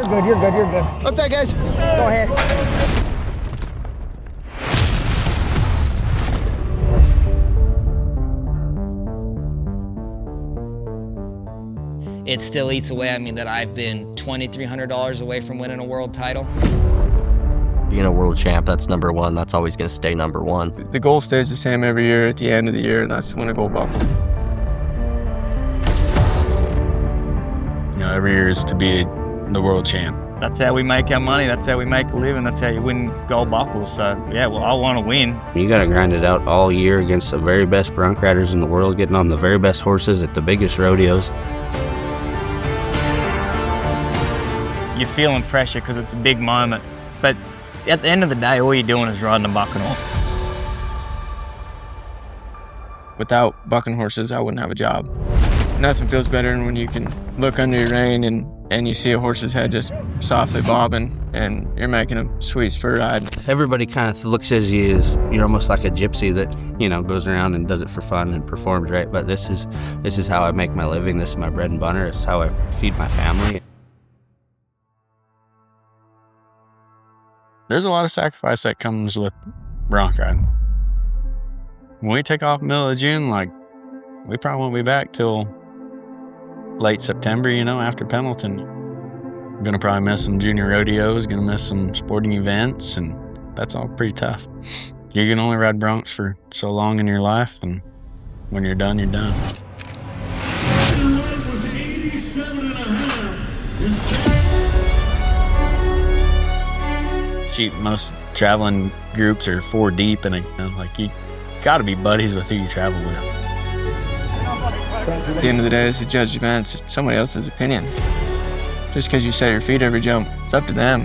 good, you're good, you're good. What's that, guys? Go ahead. It still eats away at me that I've been $2,300 away from winning a world title. Being a world champ, that's number one. That's always going to stay number one. The goal stays the same every year at the end of the year, and that's to win a gold buckle. You know, every year is to be the world champ. That's how we make our money. That's how we make a living. That's how you win gold buckles. So, yeah, well, I want to win. You got to grind it out all year against the very best bronc riders in the world, getting on the very best horses at the biggest rodeos. You're feeling pressure because it's a big moment. But at the end of the day, all you're doing is riding a bucking horse. Without bucking horses, I wouldn't have a job. Nothing feels better than when you can look under your rein and you see a horse's head just softly bobbing and you're making a sweet spur ride. Everybody kind of looks at you as you're almost like a gypsy that, you know, goes around and does it for fun and performs, right? But this is how I make my living. This is my bread and butter. It's how I feed my family. There's a lot of sacrifice that comes with bronc riding. When we take off middle of June, like, we probably won't be back till late September, you know, after Pendleton. Gonna probably miss some junior rodeos, gonna miss some sporting events, and that's all pretty tough. You can only ride broncs for so long in your life, and when you're done, you're done. Most traveling groups are 4 deep, and you know, like, you gotta be buddies with who you travel with. At the end of the day, as a judge events, it's somebody else's opinion. Just because you set your feet every jump, it's up to them.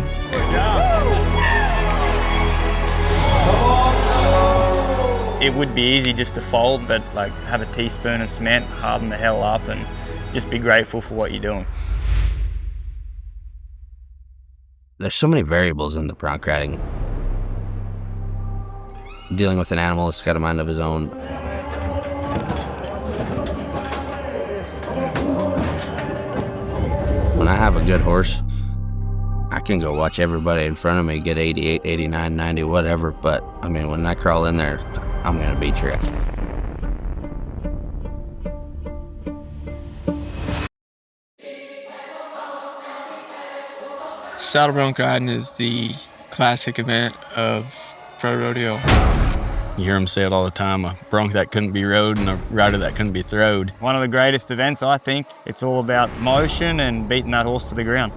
It would be easy just to fold, but like have a teaspoon of cement, harden the hell up, and just be grateful for what you're doing. There's so many variables in the bronc riding. Dealing with an animal that's got a mind of his own. When I have a good horse, I can go watch everybody in front of me get 88, 89, 90, whatever, but I mean, when I crawl in there, I'm gonna beat you. Saddle bronc riding is the classic event of pro rodeo. You hear them say it all the time, a bronc that couldn't be rode and a rider that couldn't be throwed. One of the greatest events, I think. It's all about motion and beating that horse to the ground.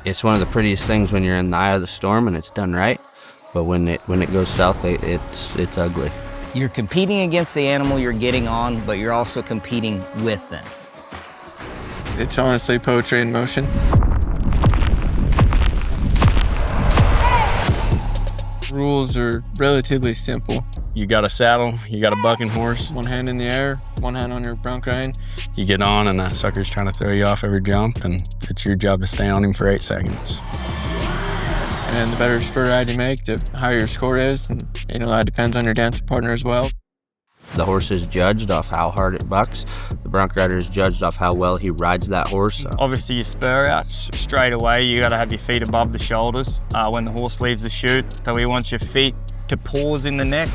It's one of the prettiest things when you're in the eye of the storm and it's done right, but when it goes south, it's ugly. You're competing against the animal you're getting on, but you're also competing with them. It's honestly poetry in motion. Rules are relatively simple. You got a saddle, you got a bucking horse. One hand in the air, one hand on your bronc rein. You get on and the sucker's trying to throw you off every jump, and it's your job to stay on him for 8 seconds. And the better spur ride you make, the higher your score is, and you know, that depends on your dancing partner as well. The horse is judged off how hard it bucks. The bronc rider is judged off how well he rides that horse. Obviously, you spur out straight away. You got to have your feet above the shoulders when the horse leaves the chute. So we want your feet to pause in the neck.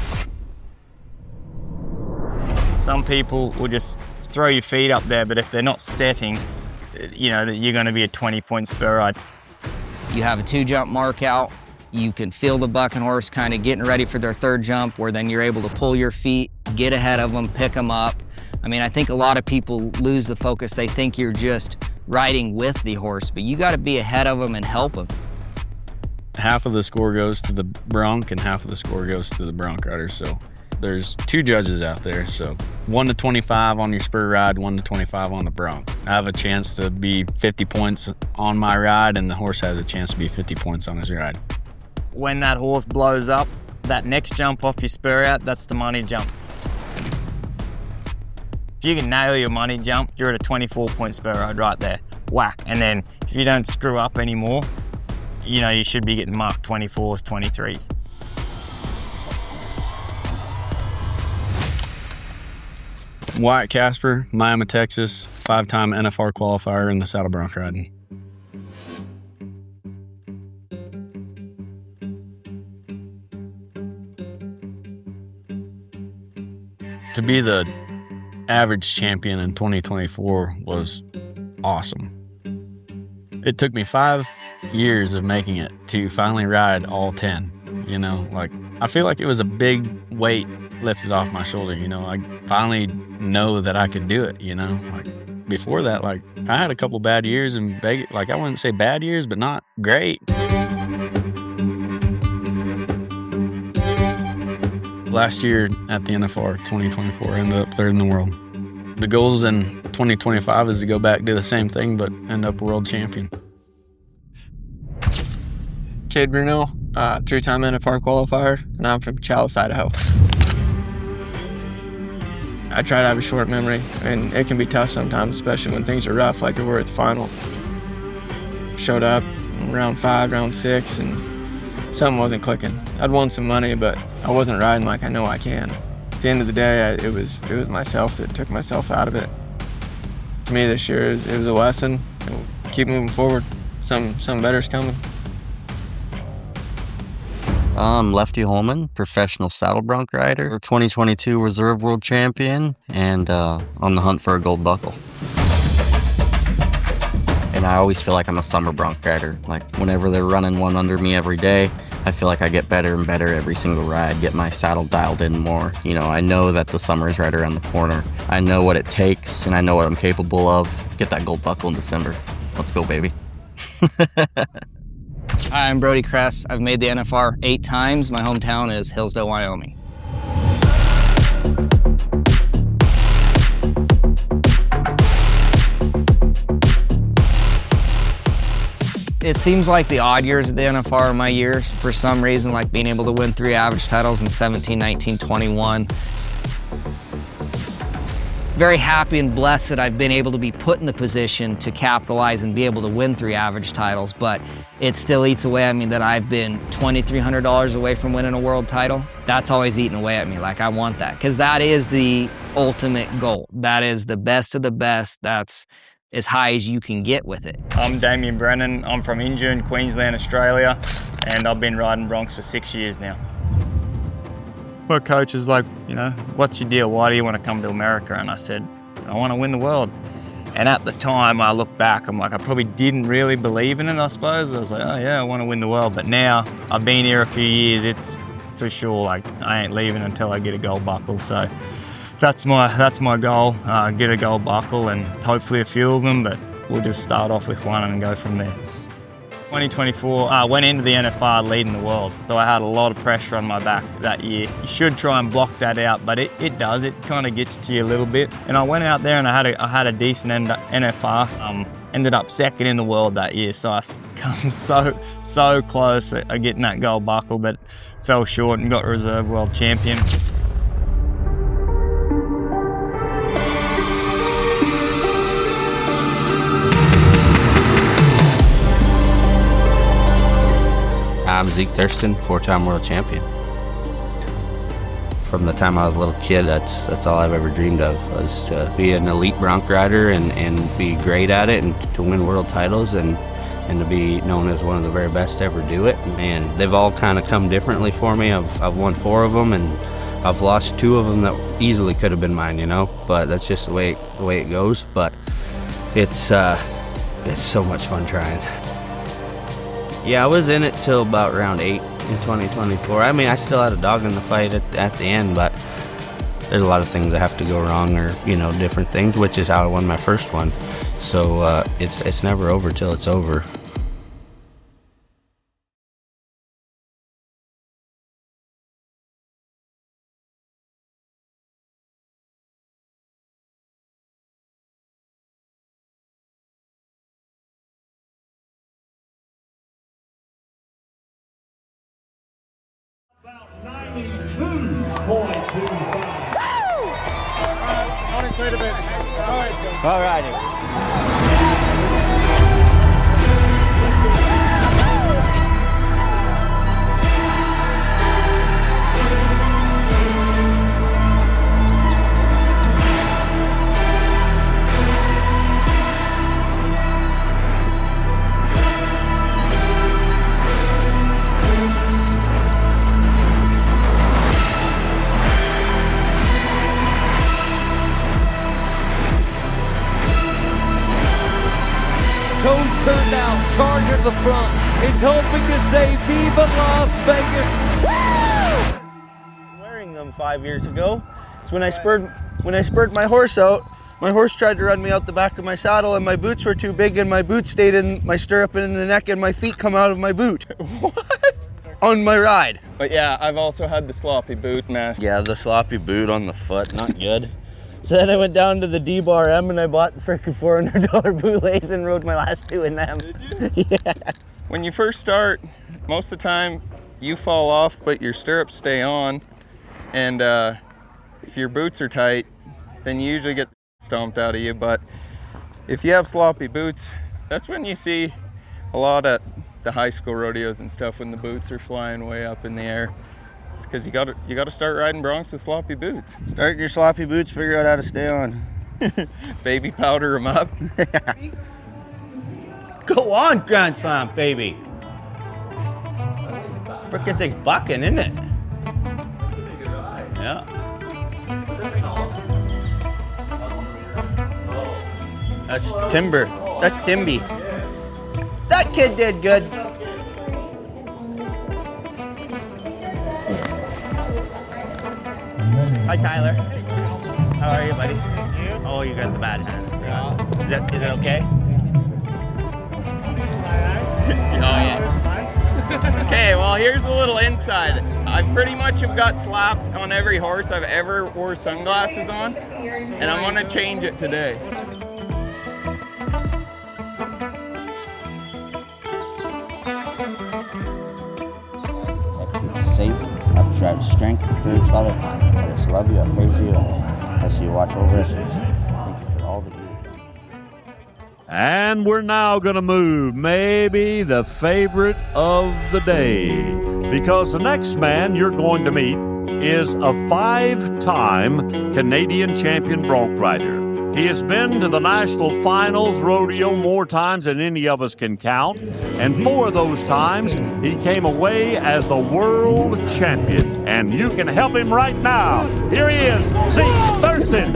Some people will just throw your feet up there, but if they're not setting, you know, you're going to be a 20-point spur ride. You have a 2-jump mark out. You can feel the bucking horse kind of getting ready for their 3rd jump, where then you're able to pull your feet, get ahead of them, pick them up. I mean, I think a lot of people lose the focus. They think you're just riding with the horse, but you got to be ahead of them and help them. Half of the score goes to the bronc and half of the score goes to the bronc rider. So there's 2 judges out there. So 1 to 25 on your spur ride, 1 to 25 on the bronc. I have a chance to be 50 points on my ride, and the horse has a chance to be 50 points on his ride. When that horse blows up, that next jump off your spur out, that's the money jump. If you can nail your money jump, you're at a 24-point spur ride right there. Whack. And then if you don't screw up anymore, you know, you should be getting marked 24s, 23s. Wyatt Casper, Miami, Texas, 5-time NFR qualifier in the saddle bronc riding. To be the average champion in 2024 was awesome. It took me 5 years of making it to finally ride all 10, you know, like I feel like it was a big weight lifted off my shoulder, you know, I finally know that I could do it, you know, like before that, like I had a couple bad years in Vegas, like I wouldn't say bad years, but not great. Last year at the NFR 2024, I ended up third in the world. The goals in 2025 is to go back, do the same thing, but end up world champion. Kade Bruno, 3-time NFR qualifier, and I'm from Chalice, Idaho. I try to have a short memory, and it can be tough sometimes, especially when things are rough like we were at the finals. Showed up in round 5, round 6, and something wasn't clicking. I'd won some money, but I wasn't riding like I know I can. At the end of the day, it was myself that took myself out of it. To me this year, it was a lesson. Keep moving forward. Something better's coming. I'm Lefty Holman, professional saddle bronc rider, 2022 reserve world champion, and on the hunt for a gold buckle. And I always feel like I'm a summer bronc rider. Like whenever they're running one under me every day, I feel like I get better and better every single ride, get my saddle dialed in more. You know, I know that the summer is right around the corner. I know what it takes and I know what I'm capable of. Get that gold buckle in December. Let's go, baby. Hi, I'm Brody Cress. I've made the NFR 8 times. My hometown is Hillsdale, Wyoming. It seems like the odd years at the NFR are my years. For some reason, like being able to win 3 average titles in 17, 19, 21. Very happy and blessed that I've been able to be put in the position to capitalize and be able to win 3 average titles, but it still eats away at me that I've been $2,300 away from winning a world title. That's always eating away at me. Like, I want that, because that is the ultimate goal. That is the best of the best. That's as high as you can get with it. I'm Damian Brennan. I'm from Injune, Queensland, Australia, and I've been riding Broncs for 6 years now. My coach is like, you know, what's your deal? Why do you want to come to America? And I said, I want to win the world. And at the time, I look back, I'm like, I probably didn't really believe in it, I suppose. I was like, oh yeah, I want to win the world. But now, I've been here a few years, it's for sure, like, I ain't leaving until I get a gold buckle. So that's my goal, get a gold buckle and hopefully a few of them, but we'll just start off with one and go from there. 2024, I went into the NFR leading the world, so I had a lot of pressure on my back that year. You should try and block that out, but it does. It kind of gets to you a little bit. And I went out there and I had a decent NFR. Ended up second in the world that year, so I come so close at getting that gold buckle, but fell short and got reserve world champion. I'm Zeke Thurston, 4-time world champion. From the time I was a little kid, that's all I've ever dreamed of, was to be an elite bronc rider and be great at it and to win world titles and to be known as one of the very best to ever do it. And they've all kind of come differently for me. I've won 4 of them and I've lost 2 of them that easily could have been mine, you know, but that's just the way it goes. But it's so much fun trying. Yeah, I was in it till about round 8 in 2024. I mean, I still had a dog in the fight at the end, but there's a lot of things that have to go wrong, or, you know, different things, which is how I won my first one. So it's never over till it's over. About 92.25. All righty. toes turned out, charger to the front, is hoping to say Viva Las Vegas. Wearing them 5 years ago. It's when I spurred my horse out. My horse tried to run me out the back of my saddle and my boots were too big and my boot stayed in my stirrup and in the neck and my feet come out of my boot. What? On my ride. But yeah, I've also had the sloppy boot mess. Yeah, the sloppy boot on the foot, not good. So then I went down to the D-Bar M and I bought the frickin' $400 bootlace and rode my last 2 in them. Did you? Yeah. When you first start, most of the time you fall off, but your stirrups stay on. And if your boots are tight, then you usually get stomped out of you. But if you have sloppy boots, that's when you see a lot at the high school rodeos and stuff when the boots are flying way up in the air. It's because you got to start riding broncs with sloppy boots. Start your sloppy boots, figure out how to stay on. Baby powder them up. Go on, Grand Slam, baby. Frickin' thing's bucking, isn't it? Yeah. That's Timber. That's Timby. That kid did good. Hi, Tyler. How are you, buddy? Oh, you got the bad hand. Is it okay? Oh, yeah. Okay, well, here's a little inside. I pretty much have got slapped on every horse I've ever wore sunglasses on, and I'm gonna change it today. Safe, I try to strength, improve each other. I just love you, I praise you, and I see you watch over us. Thank you for all that you've done. And we're now going to move maybe the favorite of the day, because the next man you're going to meet is a 5-time Canadian champion bronc rider. He has been to the National Finals Rodeo more times than any of us can count, and 4 of those times he came away as the world champion. And you can help him right now. Here he is, Zeke Thurston.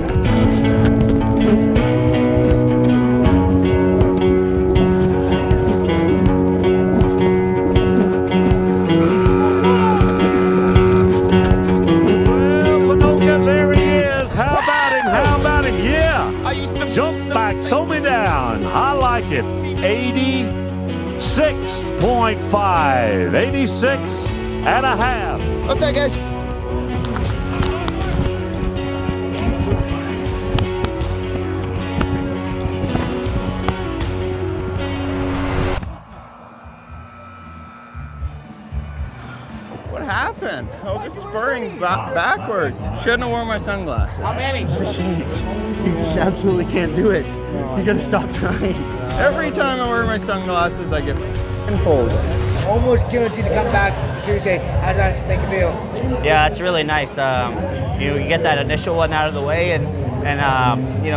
Jump back, throw me down. I like it. 86.5. 86 and a half. What's that, guys? What happened? I was spurring backwards. Shouldn't have worn my sunglasses. How many? You just absolutely can't do it. You gotta stop trying. Every time I wear my sunglasses, I get folded. Almost guaranteed to come back Tuesday. How does that make you feel? Yeah, it's really nice. You get that initial one out of the way and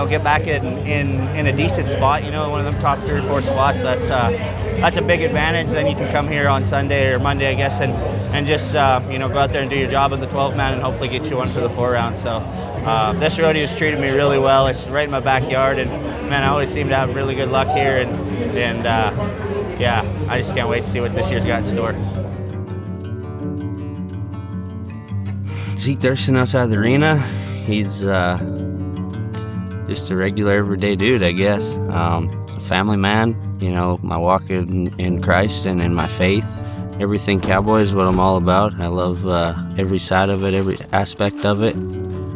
get back in a decent spot. One of them top 3 or 4 spots. That's a big advantage. Then you can come here on Sunday or Monday, I guess, and just go out there and do your job in the 12-man and hopefully get you one for the 4 round. So this rodeo's treated me really well. It's right in my backyard, and man, I always seem to have really good luck here. And I just can't wait to see what this year's got in store. Zeke Thurston outside the arena. He's just a regular everyday dude, I guess. A family man, my walk in Christ and in my faith. Everything cowboy is what I'm all about. I love every side of it, every aspect of it.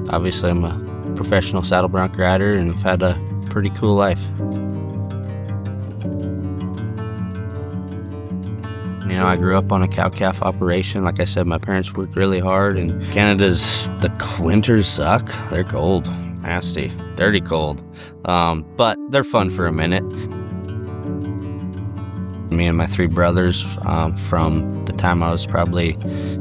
Obviously, I'm a professional saddle bronc rider and I've had a pretty cool life. I grew up on a cow-calf operation. Like I said, my parents worked really hard, and the winters suck. They're cold, nasty, dirty cold, but they're fun for a minute. Me and my 3 brothers, from the time I was probably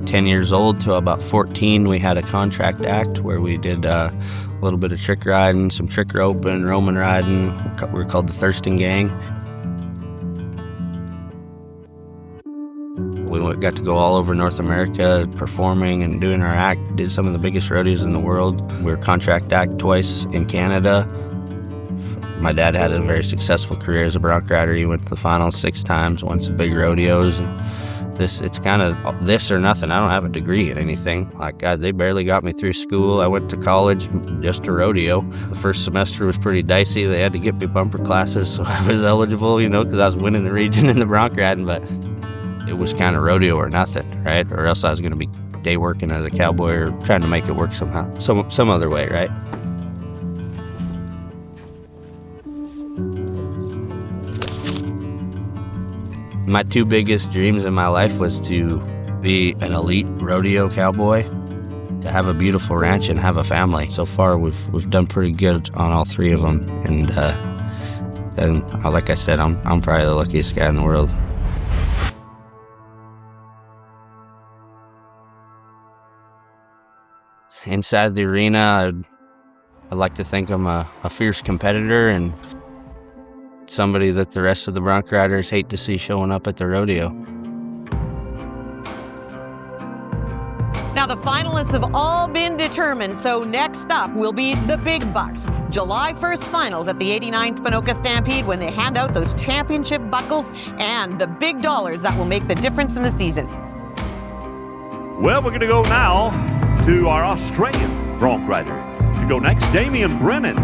10 years old to about 14, we had a contract act where we did a little bit of trick riding, some trick roping, Roman riding. We were called the Thurston Gang. We got to go all over North America performing and doing our act, did some of the biggest rodeos in the world. We were contract act twice in Canada. My dad had a very successful career as a bronc rider. He went to the finals 6 times, won some big rodeos. And it's kind of this or nothing. I don't have a degree in anything. Like, God, they barely got me through school. I went to college just to rodeo. The first semester was pretty dicey. They had to get me bumper classes so I was eligible, you know, because I was winning the region in the bronc riding. But it was kind of rodeo or nothing, right? Or else I was going to be day working as a cowboy or trying to make it work somehow, some other way, right? My 2 biggest dreams in my life was to be an elite rodeo cowboy, to have a beautiful ranch and have a family. So far, we've done pretty good on all 3 of them, and like I said, I'm probably the luckiest guy in the world. Inside the arena, I'd like to think I'm a fierce competitor and somebody that the rest of the bronc riders hate to see showing up at the rodeo. Now the finalists have all been determined, so next up will be the big bucks. July 1st finals at the 89th Ponoka Stampede, when they hand out those championship buckles and the big dollars that will make the difference in the season. Well, we're going to go now to our Australian bronc rider. To go next, Damian Brennan.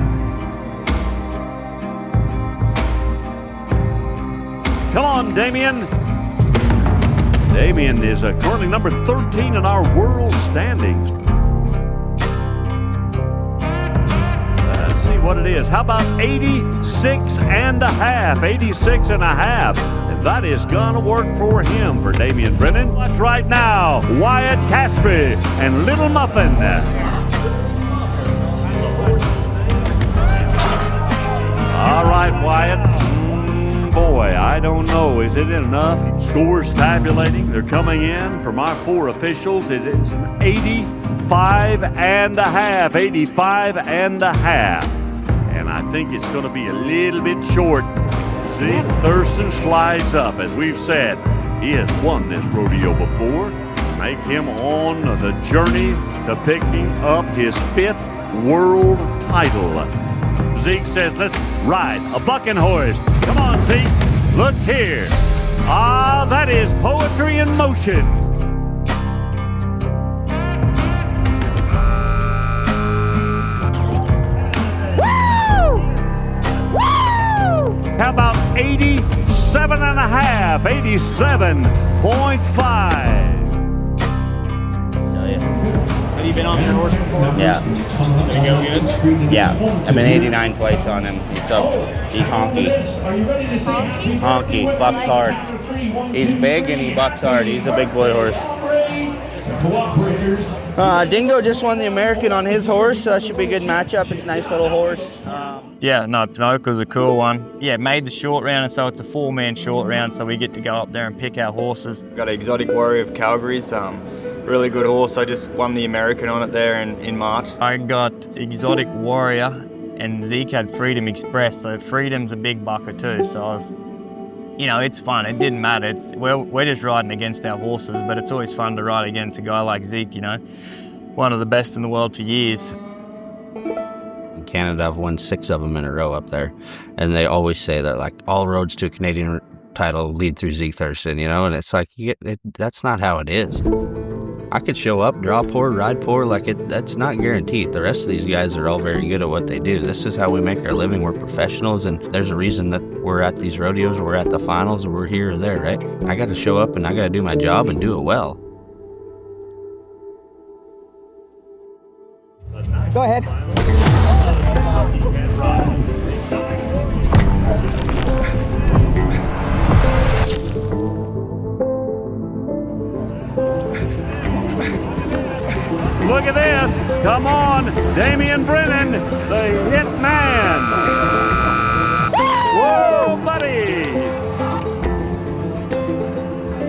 Come on, Damian. Damian is currently number 13 in our world standings. Let's see what it is. How about 86 and a half? 86 and a half. And that is going to work for him, for Damian Brennan. Watch right now, Wyatt Casper and Little Muffin. All right, Wyatt. Boy, I don't know. Is it enough? Scores tabulating. They're coming in from our 4 officials. It is an 85 and a half. 85 and a half. And I think it's going to be a little bit short. Zeke Thurston slides up. As we've said, he has won this rodeo before. Make him on the journey to picking up his 5th world title. Zeke says, let's ride a bucking horse. Come on, Zeke. Look here. Ah, that is poetry in motion. Woo! Woo! How about 87 and a half? 87.5. Have you been on your horse before? Yeah. Did it go good? Yeah. I've been 89 twice on him. He's honky. Honky? Honky. Bucks hard. He's big and he bucks hard. He's a big boy horse. Dingo just won the American on his horse, so that should be a good matchup. It's a nice little horse. Yeah, no, Ponoka's a cool one. Yeah, made the short round, and so it's a 4-man short round, so we get to go up there and pick our horses. Got an Exotic Warrior of Calgary's. Really good horse. I just won the American on it there in March. I got Exotic Warrior, and Zeke had Freedom Express, so Freedom's a big bucker too, so I was, you know, it's fun. It didn't matter. We're just riding against our horses, but it's always fun to ride against a guy like Zeke, you know. One of the best in the world for years. In Canada, I've won 6 of them in a row up there, and they always say that, like, all roads to a Canadian title lead through Zeke Thurston, you know, and it's like, that's not how it is. I could show up, draw poor, ride poor, that's not guaranteed. The rest of these guys are all very good at what they do. This is how we make our living. We're professionals, and there's a reason that we're at these rodeos, or we're at the finals, or we're here or there, right? I got to show up, and I got to do my job and do it well. Go ahead. Look at this. Come on, Damian Brennan, the hit man. Whoa, buddy.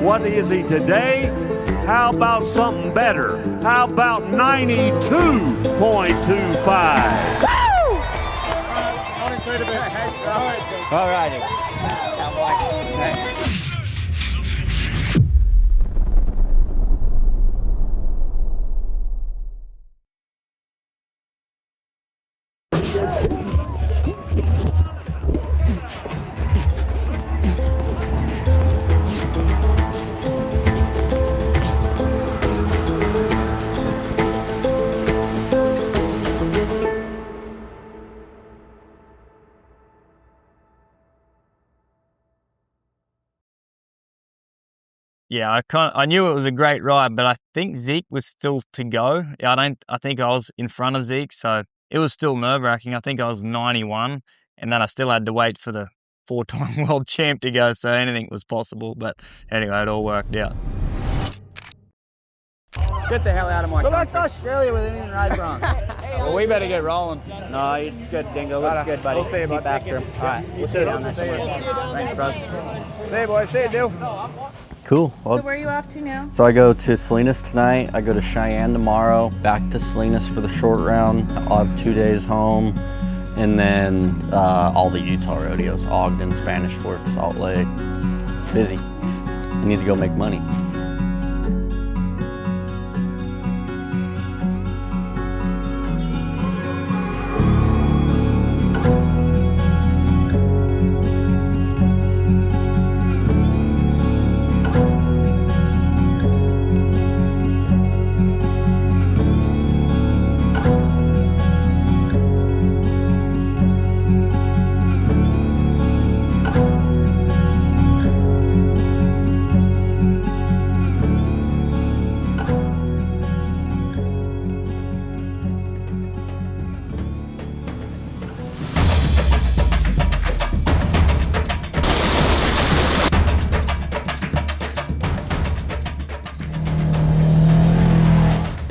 What is he today? How about something better? How about 92.25? All righty. yeah, I knew it was a great ride, but I think Zeke was still to go. I think I was in front of Zeke, so it was still nerve-wracking. I think I was 91, and then I still had to wait for the 4-time world champ to go, so anything was possible. But anyway, it all worked out. Get the hell out of my Go back to Australia where they didn't even ride Bronc. Well, we better get rolling. No, it's good, Dingo. Looks good, buddy. We'll see you, bud. Keep after him. All right, we'll see you down there somewhere. Thanks, bros. See you, boys. See you, dude. Cool. Well, So where are you off to now? so I go to Salinas tonight. I go to Cheyenne tomorrow. Back to Salinas for the short round. I'll have 2 days home. And then all the Utah rodeos. Ogden, Spanish Fork, Salt Lake. Busy. I need to go make money.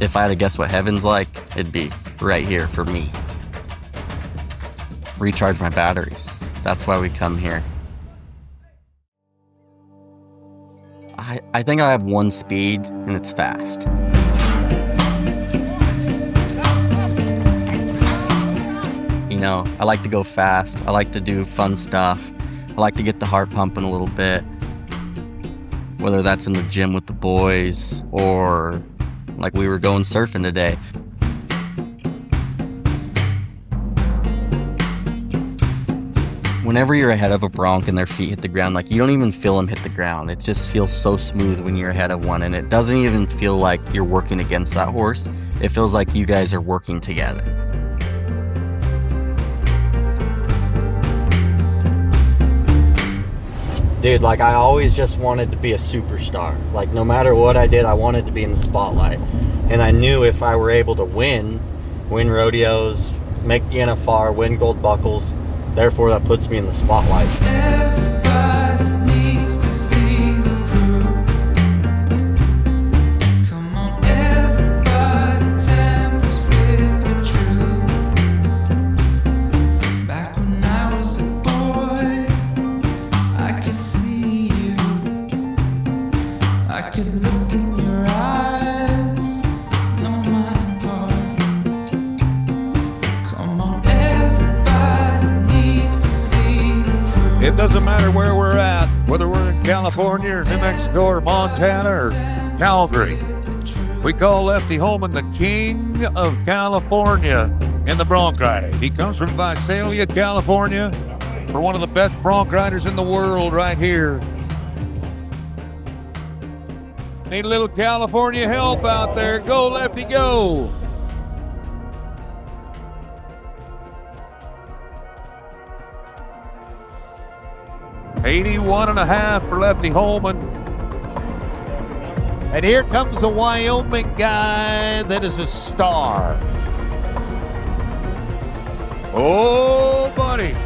If I had to guess what heaven's like, it'd be right here for me. Recharge my batteries. That's why we come here. I think I have one speed, and it's fast. You know, I like to go fast. I like to do fun stuff. I like to get the heart pumping a little bit. Whether that's in the gym with the boys or like we were going surfing today. Whenever you're ahead of a bronc and their feet hit the ground, like you don't even feel them hit the ground. It just feels so smooth when you're ahead of one, and it doesn't even feel like you're working against that horse. It feels like you guys are working together. Dude, like I always just wanted to be a superstar. Like no matter what I did, I wanted to be in the spotlight. And I knew if I were able to win rodeos, make the NFR, win gold buckles, therefore that puts me in the spotlight. Everybody needs to see the proof. Come on, everybody tempers with the truth. Back when I was a boy, I could see you. I could look in your eyes, know my part. Come on, everybody needs to see the proof. It doesn't matter where we're at, whether we're in California or New Mexico or Montana or Calgary. We call Lefty Holman the King of California in the bronc riding. He comes from Visalia, California, for one of the best bronc riders in the world right here. Need a little California help out there. Go, Lefty, go. $81.5 for Lefty Holman. And here comes the Wyoming guy that is a star. Oh, buddy.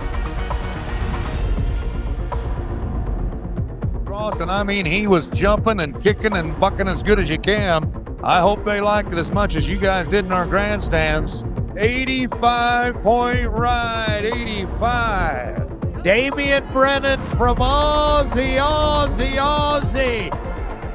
And I mean, he was jumping and kicking and bucking as good as you can. I hope they liked it as much as you guys did in our grandstands. 85-point ride, 85. Damian Brennan from Aussie.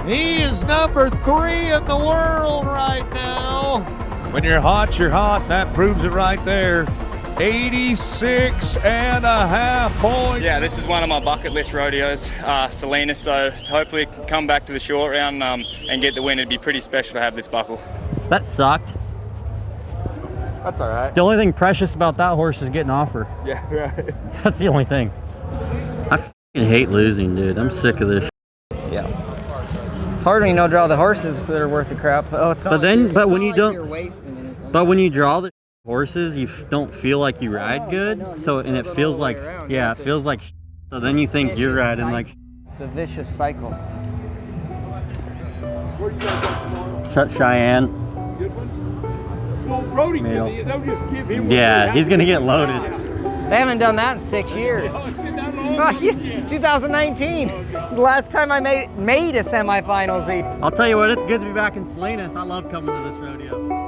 He is number 3 in the world right now. When you're hot, you're hot. That proves it right there. 86.5 points. Yeah, this is one of my bucket list rodeos, Salinas, so to hopefully come back to the short round and get the win. It'd be pretty special to have this buckle. That sucked. That's all right. The only thing precious about that horse is getting off her. Yeah, right. That's the only thing. I f***ing hate losing, dude. I'm sick of this. Yeah. It's hard when you don't draw the horses that are worth the crap. Oh, it's But when you don't, but when you draw the horses, you don't feel like you ride good. So, and it feels like, yeah, it feels like. So then you think you're riding like. It's a vicious cycle. Cheyenne. Well, Brody, they'll just give him. Yeah, he's gonna get loaded. They haven't done that in 6 years. 2019, the last time I made a semifinals lead. I'll tell you what, it's good to be back in Salinas. I love coming to this rodeo.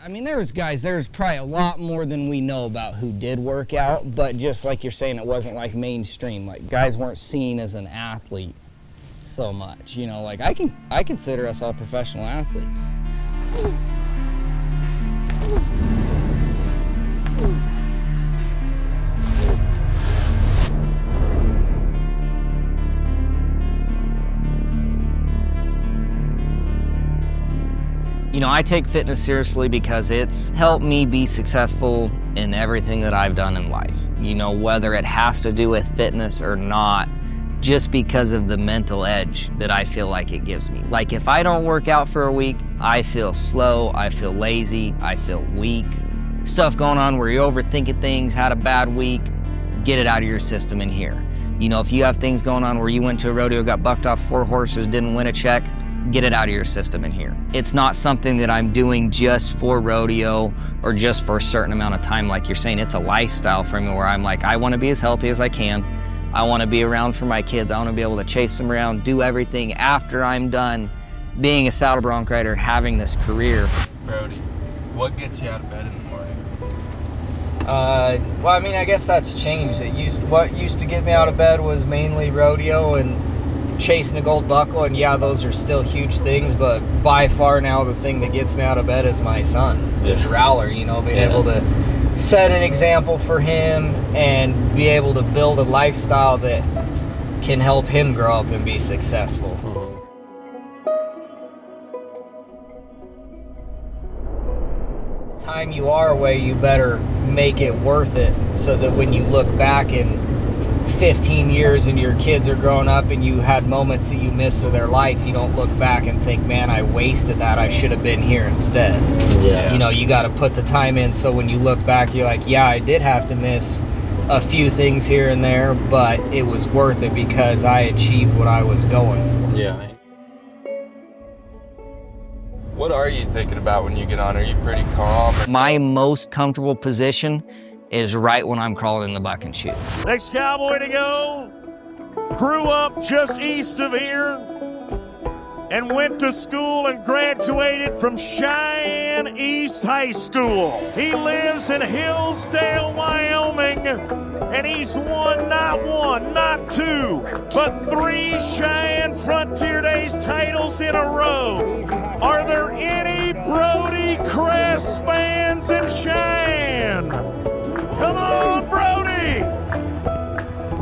I mean, there's probably a lot more than we know about who did work out, but just like you're saying, it wasn't like mainstream. Like, guys weren't seen as an athlete so much. You know, like I consider us all professional athletes. You know, I take fitness seriously because it's helped me be successful in everything that I've done in life. You know, whether it has to do with fitness or not, just because of the mental edge that I feel like it gives me. Like, if I don't work out for a week, I feel slow, I feel lazy, I feel weak. Stuff going on where you're overthinking things, had a bad week, get it out of your system in here. You know, if you have things going on where you went to a rodeo, got bucked off 4 horses, didn't win a check, get it out of your system in here. It's not something that I'm doing just for rodeo or just for a certain amount of time. Like you're saying, it's a lifestyle for me where I'm like, I want to be as healthy as I can. I want to be around for my kids. I want to be able to chase them around, do everything after I'm done being a saddle bronc rider, having this career. Brody, what gets you out of bed in the morning? Well, I mean, I guess that's changed. What used to get me out of bed was mainly rodeo and chasing a gold buckle, and yeah, those are still huge things, but by far now the thing that gets me out of bed is my son, is Rowler, you know, being able to set an example for him and be able to build a lifestyle that can help him grow up and be successful. The time you are away, you better make it worth it so that when you look back in 15 years and your kids are growing up and you had moments that you missed of their life, you don't look back and think, man, I wasted that, I should have been here instead. Yeah. You know, you got to put the time in so when you look back, you're like, yeah, I did have to miss a few things here and there, but it was worth it because I achieved what I was going for. Yeah. What are you thinking about when you get on? Are you pretty calm? My most comfortable position is right when I'm crawling in the buck and shoot. Next cowboy to go, grew up just east of here and went to school and graduated from Cheyenne East High School. He lives in Hillsdale, Wyoming, and he's won not 1, not 2, but 3 Cheyenne Frontier Days titles in a row. Are there any Brody Cress fans in Cheyenne? Come on, Brody!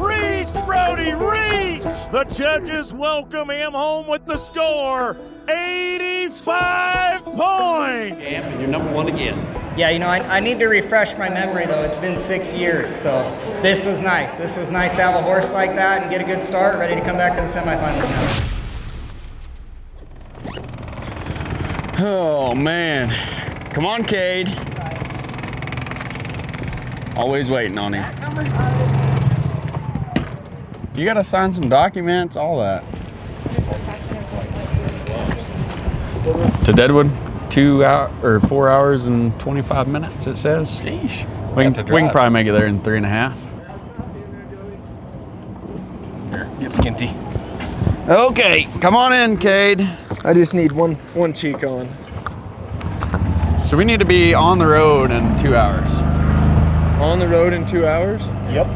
Reach, Brody, reach! The judges welcome him home with the score, 85 points! And you're number 1 again. Yeah, you know, I need to refresh my memory, though. It's been 6 years, so this was nice. This was nice to have a horse like that and get a good start, ready to come back to the semifinals now. Oh, man. Come on, Kade. Always waiting on him. You gotta sign some documents, all that. To Deadwood, 4 hours and 25 minutes, it says. Sheesh. We can probably make it there in 3.5. Here, get skinty. Okay, come on in, Kade. I just need one cheek on. So we need to be on the road in 2 hours. On the road in 2 hours? Yep.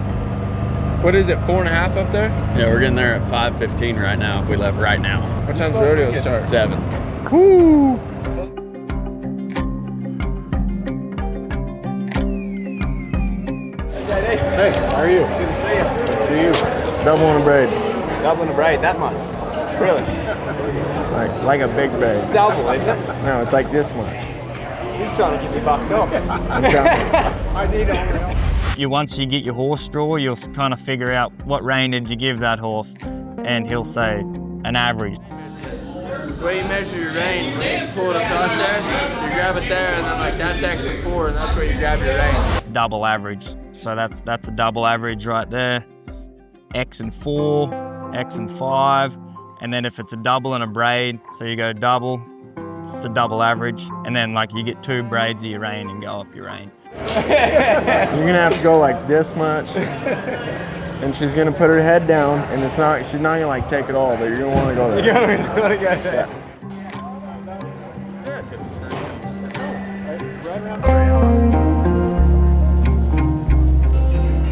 What is it, 4.5 up there? Yeah, we're getting there at 5:15 right now if we left right now. What time's the rodeo start? 7. Woo! are you? Good to see you. See you. Double and a braid. Double and a braid, that much? Really? Like a big braid. It's double, isn't it? No, it's like this much. He's trying to get me bucked up. I'm trying. I need all Once you get your horse draw, you'll kind of figure out what rein did you give that horse, and he'll say an average. The way you measure your rein, you pull it across there, you grab it there, and then like that's X and 4, and that's where you grab your rein. It's double average, so that's a double average right there. X and 4, X and 5, and then if it's a double and a braid, so you go double, it's a double average, and then like you get 2 braids of your rein and go up your rein. You're gonna have to go like this much, and she's gonna put her head down, and she's not gonna like take it all, but you're gonna want to go there. You're gonna go there.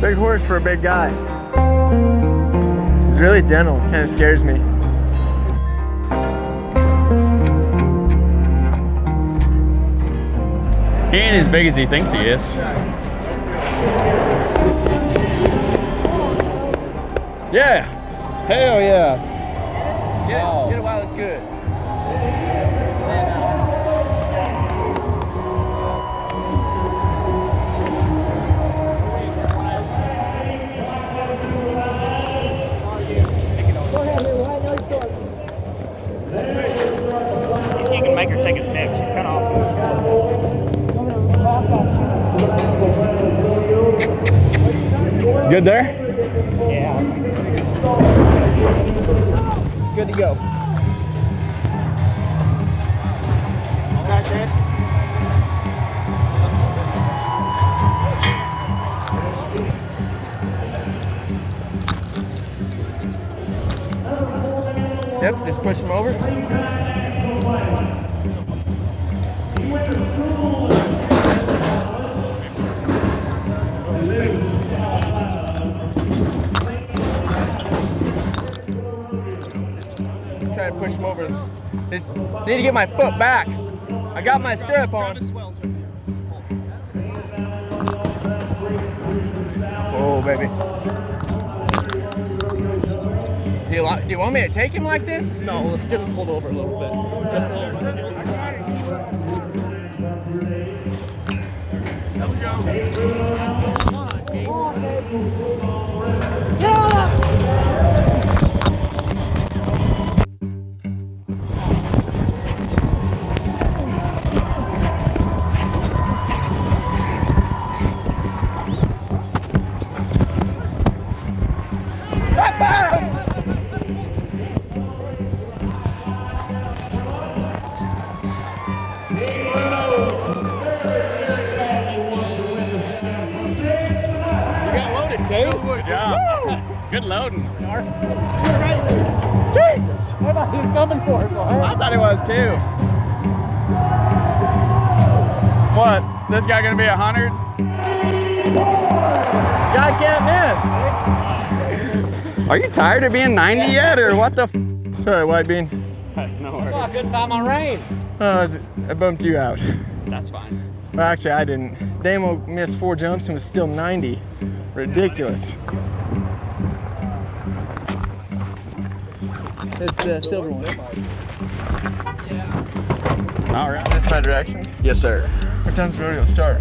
Big horse for a big guy. He's really gentle. Kind of scares me. He ain't as big as he thinks he is. Yeah. Hell yeah. Get it while it's good. You can make her take a step. She's kind of off. Good there? Yeah. Good to go. Yep, just push him over. Try to push him over. Just need to get my foot back. I got my stirrup on. Oh, baby. Do you want me to take him like this? No, let's get him pulled over a little bit. Just a little bit. Let's go. Good job. Good loading. Jesus! I thought he was coming for it. I thought he was too. What? This guy gonna be 100? Guy can't miss. Are you tired of being 90 yet, or what the? Sorry, White Bean. No Oh, I worries. couldn't find my rein. I bumped you out. That's fine. Well, actually, I didn't. Damo missed 4 jumps and was still 90. Ridiculous. It's the silver one. All right. That's my directions? Yes, sir. What time's the rodeo start?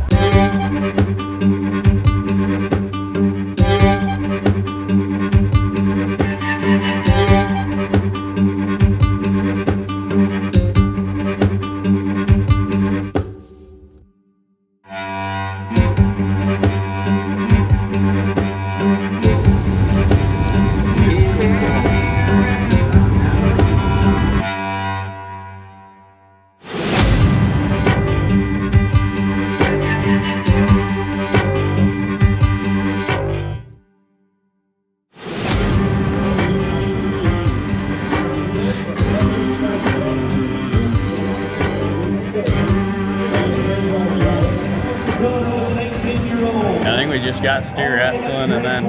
I think we just got steer wrestling and then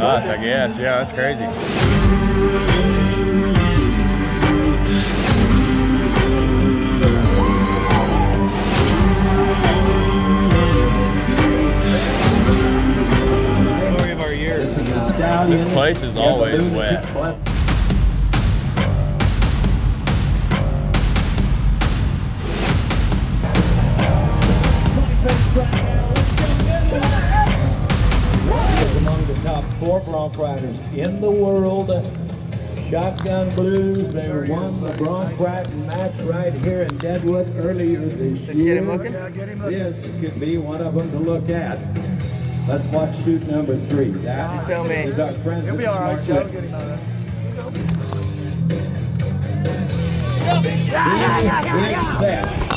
us, I guess. Yeah, that's crazy. Story of our year. This place is always wet. Among the top 4 bronc riders in the world. Shotgun Blues, they won the Bronc riding match right here in Deadwood earlier this year. Get him looking? This could be one of them to look at. Let's watch shoot number 3. That tell me. is our friend. He'll be all right, Joe. Get him out of there. He is set.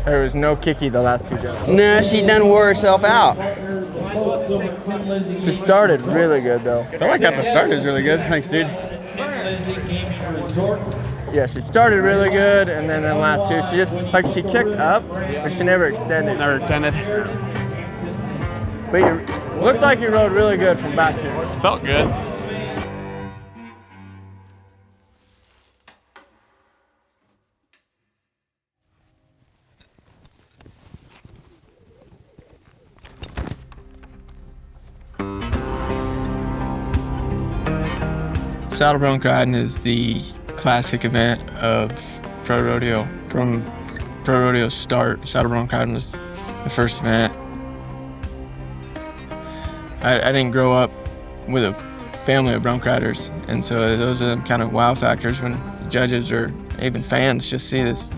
There was no kicky the last 2 jumps. Nah, she done wore herself out. She started really good though. I feel like at the start is really good. Thanks, dude. Yeah, she started really good, and then the last 2, she just, like, she kicked up, but she never extended. Never extended. But you looked like you rode really good from back here. Felt good. Saddle bronc riding is the classic event of pro rodeo. From pro rodeo's start, saddle bronc riding was the first event. I didn't grow up with a family of bronc riders, and so those are the kind of wow factors when judges or even fans just see this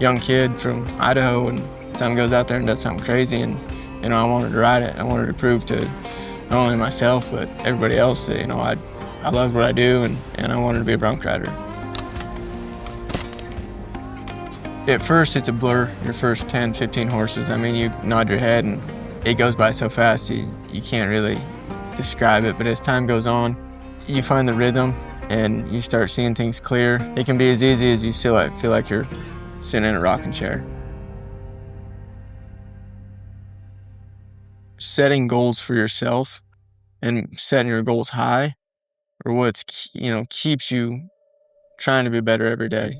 young kid from Idaho and someone goes out there and does something crazy, and I wanted to ride it. I wanted to prove to not only myself but everybody else that I love what I do, and I wanted to be a bronc rider. At first, it's a blur, your first 10, 15 horses. I mean, you nod your head and it goes by so fast, you can't really describe it. But as time goes on, you find the rhythm and you start seeing things clear. It can be as easy as you feel like you're sitting in a rocking chair. Setting goals for yourself and setting your goals high or what keeps you trying to be better every day.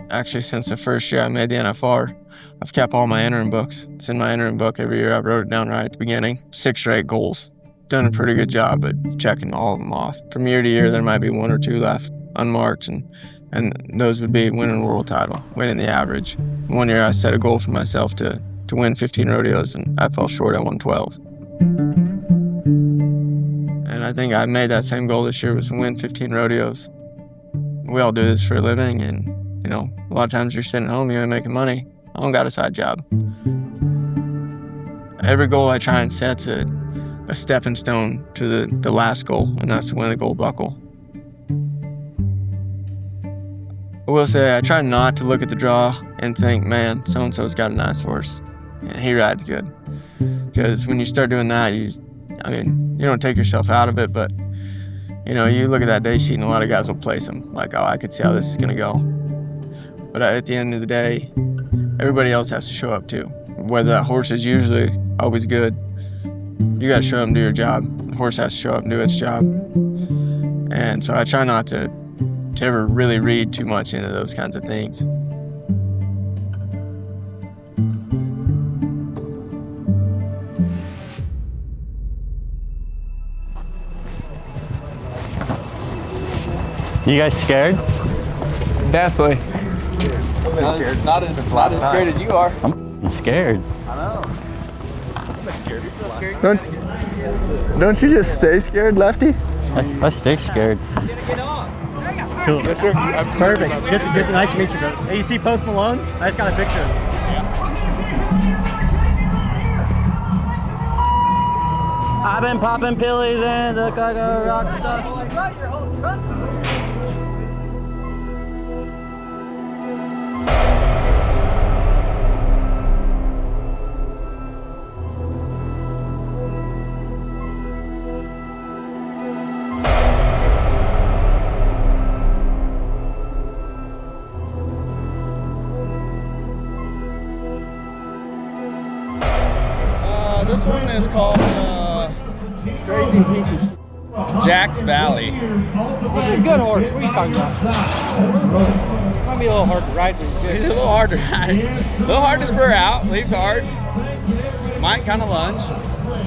Actually, since the first year I made the NFR, I've kept all my entering books. It's in my entering book every year. I wrote it down right at the beginning. 6 or 8 goals. Done a pretty good job at checking all of them off. From year to year, there might be 1 or 2 left unmarked, and those would be winning a world title, winning the average. One year I set a goal for myself to win 15 rodeos, and I fell short. I won 12. And I think I made that same goal this year, was to win 15 rodeos. We all do this for a living, and a lot of times you're sitting at home, you ain't making money. I don't got a side job. Every goal I try and set's a stepping stone to the last goal, and that's to win the gold buckle. I will say I try not to look at the draw and think, man, so-and-so's got a nice horse, and he rides good. Because when you start doing that, you don't take yourself out of it, but you look at that day sheet and a lot of guys will place them like, oh, I could see how this is going to go. But at the end of the day, everybody else has to show up too. Whether that horse is usually always good, you got to show up and do your job. The horse has to show up and do its job. And so I try not to ever really read too much into those kinds of things. You guys scared? Definitely. Not as scared as you are. I'm scared. I know. I'm scared. Don't you just stay scared, Lefty? I stay scared. Cool. Yes, sir. Perfect. Good. Nice to meet you, bro. Hey, you see Post Malone? I just got a picture. I've been popping pillies and look like a rock star. This one is called Crazy piece of shit. Jack's Valley. He's a good horse. What are you talking about? Might be a little hard to ride, but he's good. He's a little hard to ride. A little hard to spur out. Leaves hard. Might kind of lunge.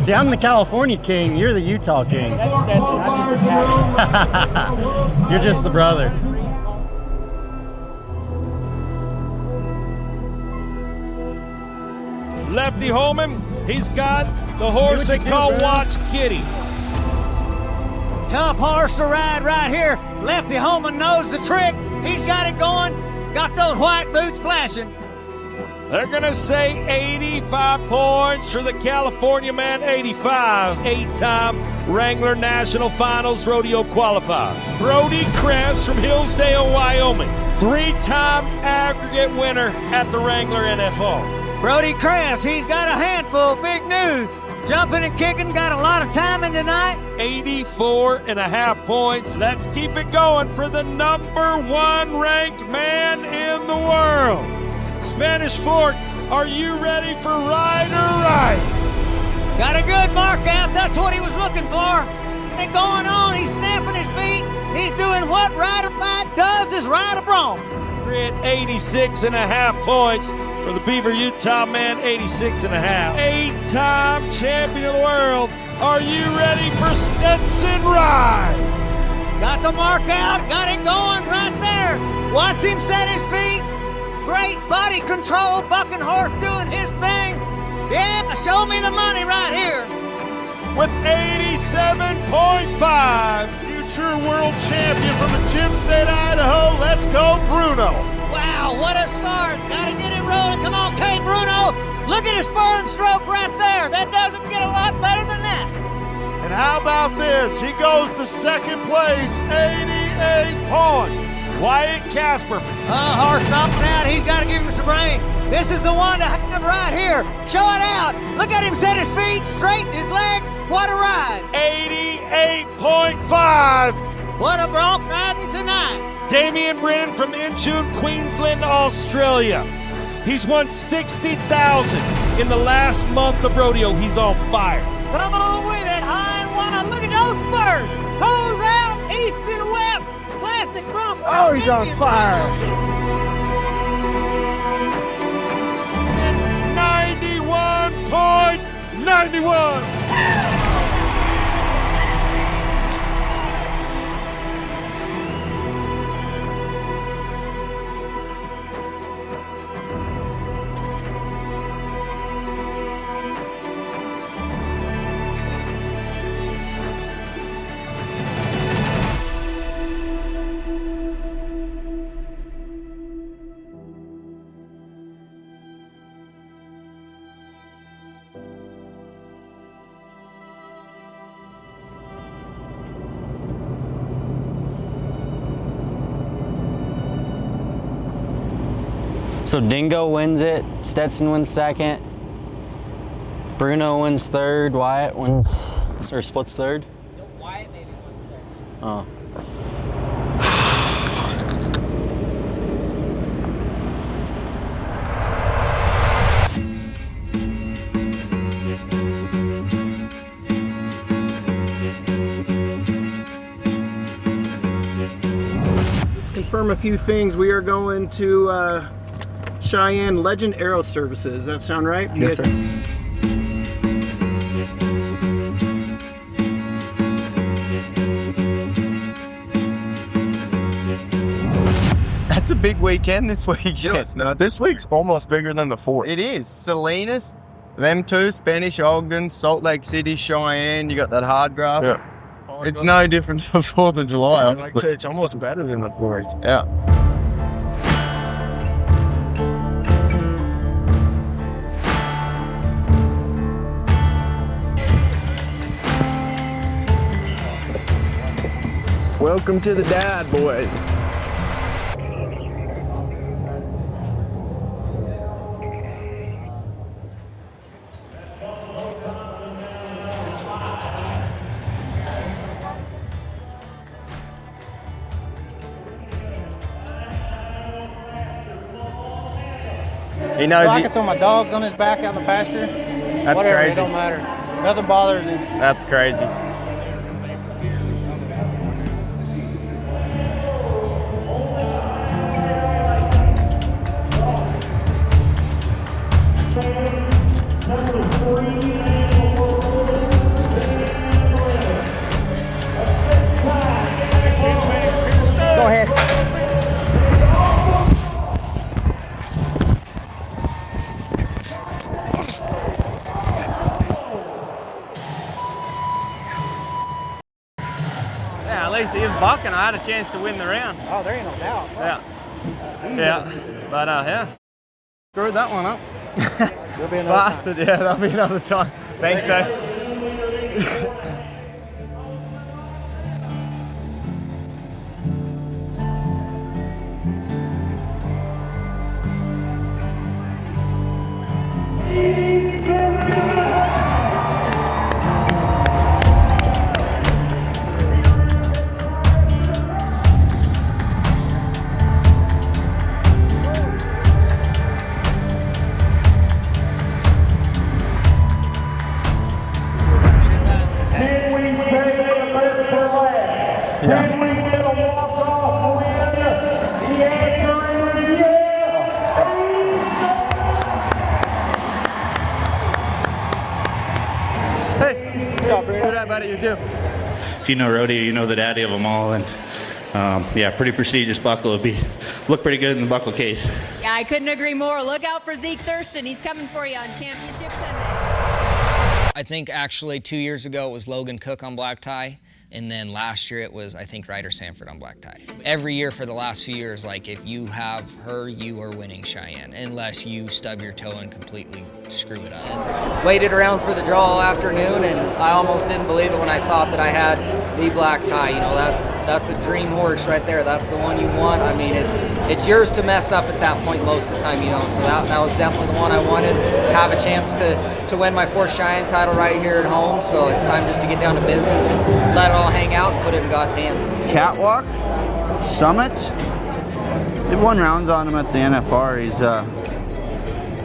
See, I'm the California king. You're the Utah king. That's Stetson. I'm just the captain. You're just the brother. Lefty Holman, he's got the horse they call Watch Kitty. Tough horse to ride right here. Lefty Holman knows the trick. He's got it going. Got those white boots flashing. They're going to say 85 points for the California man, 85. 8-time Wrangler National Finals Rodeo qualifier. Brody Cress from Hillsdale, Wyoming. 3-time aggregate winner at the Wrangler NFR. Brody Cress, he's got a handful. Big news. Jumping and kicking, got a lot of timing tonight. 84.5 points. Let's keep it going for the #1 ranked man in the world. Spanish Fork, are you ready for Rider Rights? Got a good mark out. That's what he was looking for. And going on, he's snapping his feet. He's doing what Rider Fight does, is ride a bronc. We're at 86.5 points for the Beaver Utah man, 86.5. 8-time champion of the world. Are you ready for Stetson Ride? Got the mark out, got it going right there. Watch him set his feet. Great body control, bucking horse doing his thing. Yeah, show me the money right here. With 87.5, future world champion from the Gem State, Idaho, let's go Bruno. Wow, what a start. Gotta get it rolling. Come on, Kade Bruno. Look at his spur and stroke right there. That doesn't get a lot better than that. And how about this? He goes to second place, 88 points. Wyatt Casper. Horse stomping out. He's got to give him some rain. This is the one to have right here. Show it out. Look at him set his feet, straighten his legs. What a ride. 88.5. What a bronc riding tonight. Damian Brennan from Incheon, Queensland, Australia. He's won $60,000 in the last month of rodeo. He's on fire. Come on with it. High one. Look at those spurs. Pulls out east and west. Plastic bronc. Oh, he's on fire. And 91.91. So Dingo wins it, Stetson wins second, Bruno wins third, Wyatt wins, or splits third? No, Wyatt maybe wins second. Oh. Let's confirm a few things. We are going to Cheyenne Legend Aero Services. Does that sound right? Yes, sir. That's a big weekend this weekend. Yes, no, this week's almost bigger than the 4th. It is. Salinas, them two, Spanish Ogden, Salt Lake City, Cheyenne. You got that hard graft. Yeah. It's no different from 4th of July. I'd like to say it's almost better than the 4th. Yeah. Welcome to the Dad Boys. He knows I can throw my dogs on his back out in the pasture. That's Whatever, crazy. it don't matter. Nothing bothers him. That's crazy. Go ahead. Yeah, at least he was bucking. I had a chance to win the round. Oh, there ain't no doubt. Yeah. But yeah, screwed that one up. There'll be another Bastard, yeah, that'll be another time. Thanks, eh? Can we get a walk-off win? The answer is yes! Hey, good job, Brady. Good about it, you too. If you know rodeo, you know the daddy of them all, and yeah, pretty prestigious buckle. Look pretty good in the buckle case. Yeah, I couldn't agree more. Look out for Zeke Thurston. He's coming for you on Championship Sunday. I think actually 2 years ago it was Logan Cook on black tie, and then last year it was, I think, Ryder Sanford on black tie. Every year for the last few years, like, if you have her, you are winning Cheyenne, unless you stub your toe and completely screw it up. Waited around for the draw all afternoon, and I almost didn't believe it when I saw that I had the black tie. You know, that's a dream horse right there. That's the one you want. I mean, it's yours to mess up at that point most of the time, you know, so that was definitely the one I wanted. Have a chance to win my 4th Cheyenne title right here at home, so it's time just to get down to business and let it all hang out and put it in God's hands. Catwalk, Summits. Did 1 rounds on him at the NFR.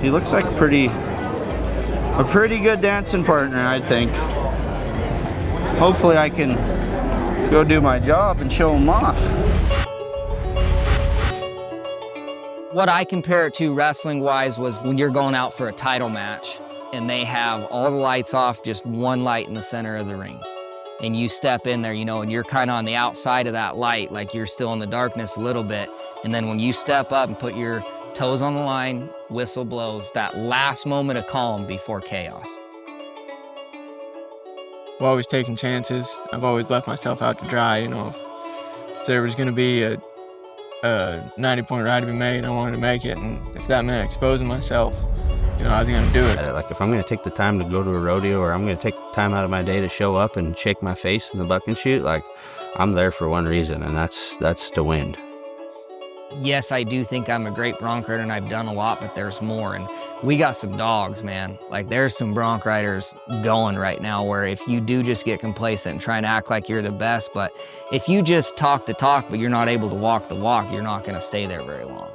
He looks like a pretty good dancing partner, I think. Hopefully I can go do my job and show him off. What I compare it to wrestling-wise was when you're going out for a title match and they have all the lights off, just one light in the center of the ring. And you step in there, you know, and you're kind of on the outside of that light, like you're still in the darkness a little bit. And then when you step up and put your toes on the line, whistle blows, that last moment of calm before chaos. I've always taken chances. I've always left myself out to dry. You know, if there was going to be a 90-point ride to be made, I wanted to make it. And if that meant exposing myself, you know, I was going to do it. Like, if I'm going to take the time to go to a rodeo, or I'm going to take time out of my day to show up and shake my face in the buck and shoot, like, I'm there for one reason, and that's to win. Yes, I do think I'm a great bronc rider and I've done a lot, but there's more. And we got some dogs, man. Like, there's some bronc riders going right now where if you do just get complacent and try and act like you're the best, but if you just talk the talk but you're not able to walk the walk, you're not going to stay there very long.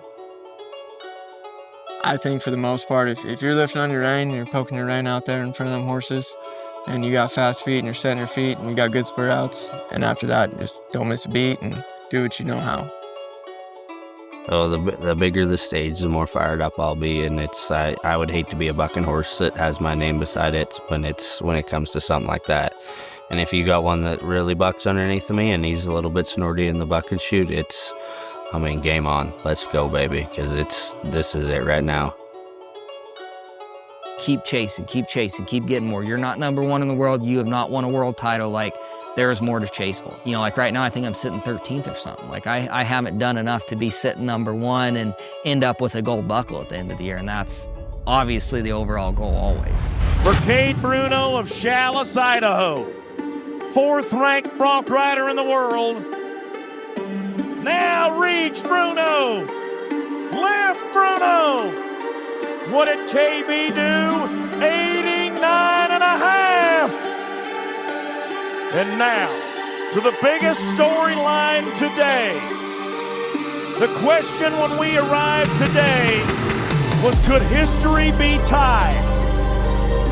I think for the most part, if you're lifting on your rein and you're poking your rein out there in front of them horses and you got fast feet and you're setting your feet and you got good spur outs, and after that, just don't miss a beat and do what you know how. Oh, the bigger the stage, the more fired up I'll be, and I would hate to be a bucking horse that has my name beside it when it comes to something like that. And if you got one that really bucks underneath of me and he's a little bit snorty in the buck and shoot, game on. Let's go, baby, because this is it right now. Keep chasing, keep getting more. You're not number 1 in the world. You have not won a world title. Like, there is more to chase for. You know, like right now, I think I'm sitting 13th or something. Like, I haven't done enough to be sitting number 1 and end up with a gold buckle at the end of the year, and that's obviously the overall goal always. For Kade Bruno of Challis, Idaho, 4th-ranked bronc rider in the world. Now reach Bruno, lift Bruno. What did KB do? 89.5. And now, to the biggest storyline today. The question when we arrived today was, could history be tied?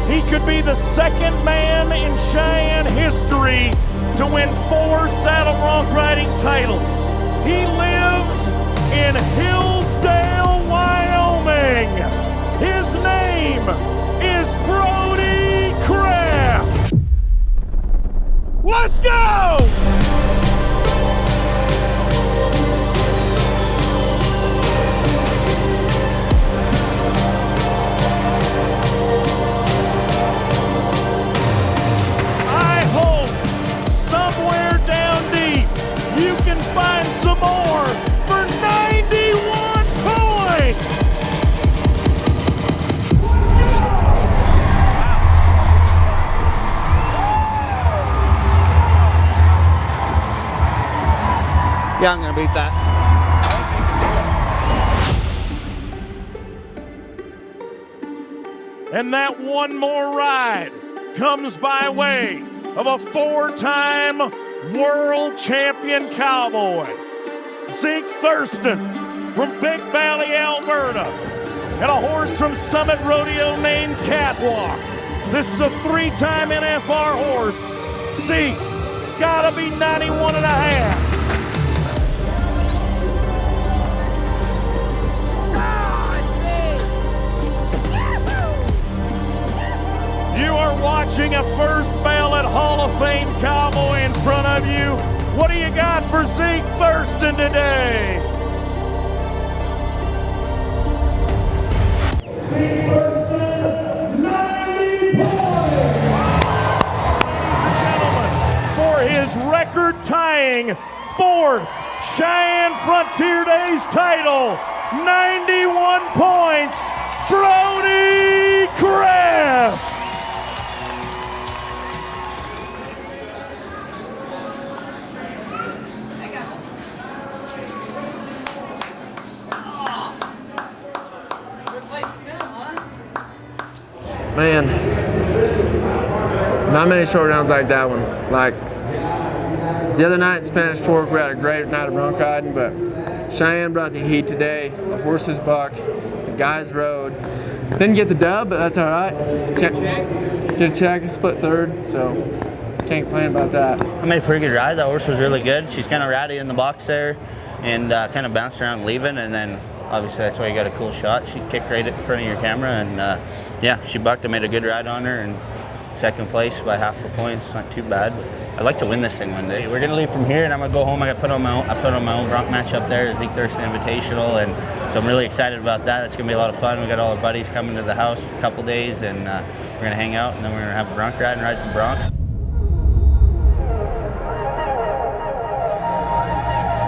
He could be the second man in Cheyenne history to win 4 saddle bronc riding titles. He lives in Hillsdale, Wyoming. His name is Brody Cress. Let's go! Somewhere down deep, you can find some more for 91 points. Yeah, I'm gonna beat that. And that one more ride comes by way of a 4-time world champion cowboy, Zeke Thurston from Big Valley, Alberta, and a horse from Summit Rodeo named Catwalk. This is a 3-time NFR horse. Zeke, gotta be 91 and a half. You are watching a first ballot Hall of Fame cowboy in front of you. What do you got for Zeke Thurston today? Zeke Thurston, 90 points! Ladies and gentlemen, for his record-tying 4th Cheyenne Frontier Days title, 91 points, Brody Cress! Man, not many short rounds like that one. Like the other night in Spanish Fork, we had a great night of bronc riding, but Cheyenne brought the heat today. The horses bucked, the guys rode. Didn't get the dub, but that's all right. Get a check, split 3rd, so can't complain about that. I made a pretty good ride. That horse was really good. She's kind of ratty in the box there, and kind of bounced around leaving, and then obviously that's why you got a cool shot. She kicked right in front of your camera, and yeah, she bucked. I made a good ride on her, and 2nd place by half a point. It's not too bad. I'd like to win this thing one day. We're gonna leave from here, and I'm gonna go home. I put on my own bronc match up there, Zeke Thurston Invitational, and so I'm really excited about that. It's gonna be a lot of fun. We got all our buddies coming to the house for a couple days, and we're gonna hang out, and then we're gonna have a bronc ride and ride some broncs.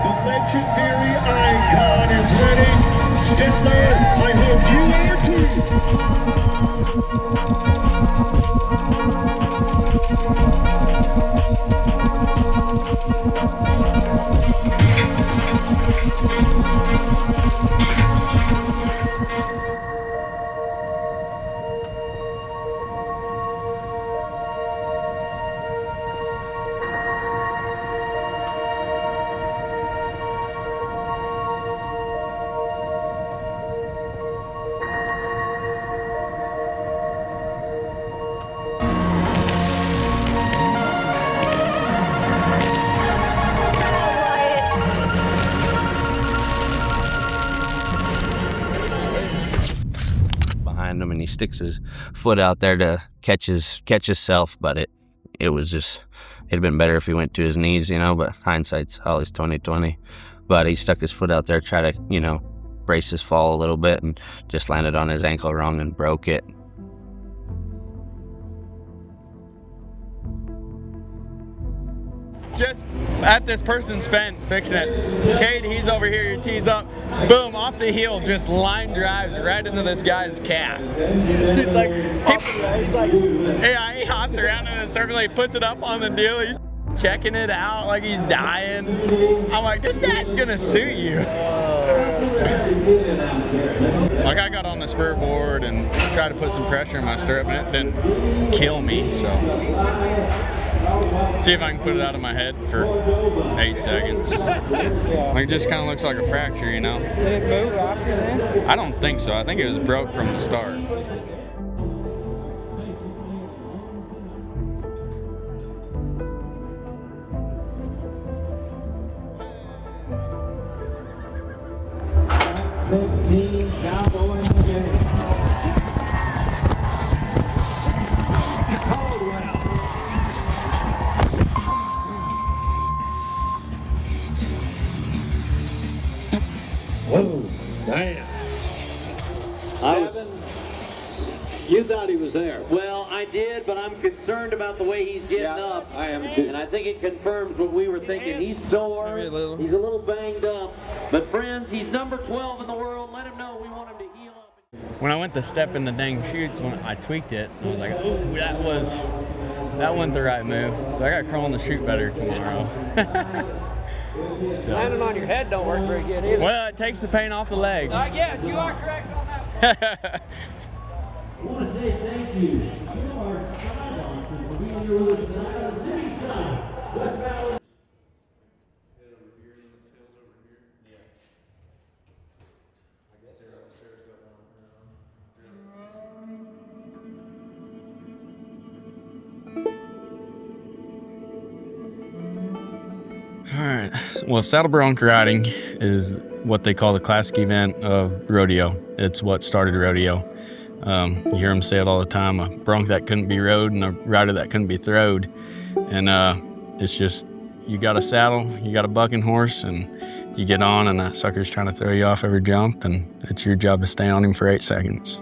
The legendary icon is ready. Stifler, I hope you are too. Him, and he sticks his foot out there to catch himself, but it was just, it'd been better if he went to his knees, you know, but hindsight's always 20/20. But he stuck his foot out there, try to, you know, brace his fall a little bit, and just landed on his ankle wrong and broke it. Just at this person's fence fixing it. Kade, he's over here, he tees up, boom, off the heel, just line drives right into this guy's calf. He's like, yeah, he hops around in a circle, he puts it up on the deal, he's checking it out like he's dying. I'm like, this guy's gonna suit you. Like, I got on the spur board and tried to put some pressure in my stirrup, and it didn't kill me, so. See if I can put it out of my head for 8 seconds. Like, it just kind of looks like a fracture, you know? Did it move after then? I don't think so. I think it was broke from the start. 15, cowboy in the game. Whoa, damn. 7. You thought he was there. Well, I did, but I'm concerned about the way he's getting up. I am too. And I think it confirms what we were thinking. He's sore. He's a little banged up. But friends, he's number 12 in the world. Let him know we want him to heal up. When I went to step in the dang chutes, when I tweaked it, I was like, oh, that wasn't the right move. So I got to crawl on the chute better tomorrow. Landing on your head don't work very good either. Well, it takes the pain off the leg. Yes, you are correct on that. I want to say thank you to our sponsors for being here with us tonight on the city side. West Valley. All right. Well, saddle bronc riding is what they call the classic event of rodeo. It's what started rodeo. You hear them say it all the time, a bronc that couldn't be rode and a rider that couldn't be throwed. And it's just, you got a saddle, you got a bucking horse, and you get on and that sucker's trying to throw you off every jump, and it's your job to stay on him for 8 seconds.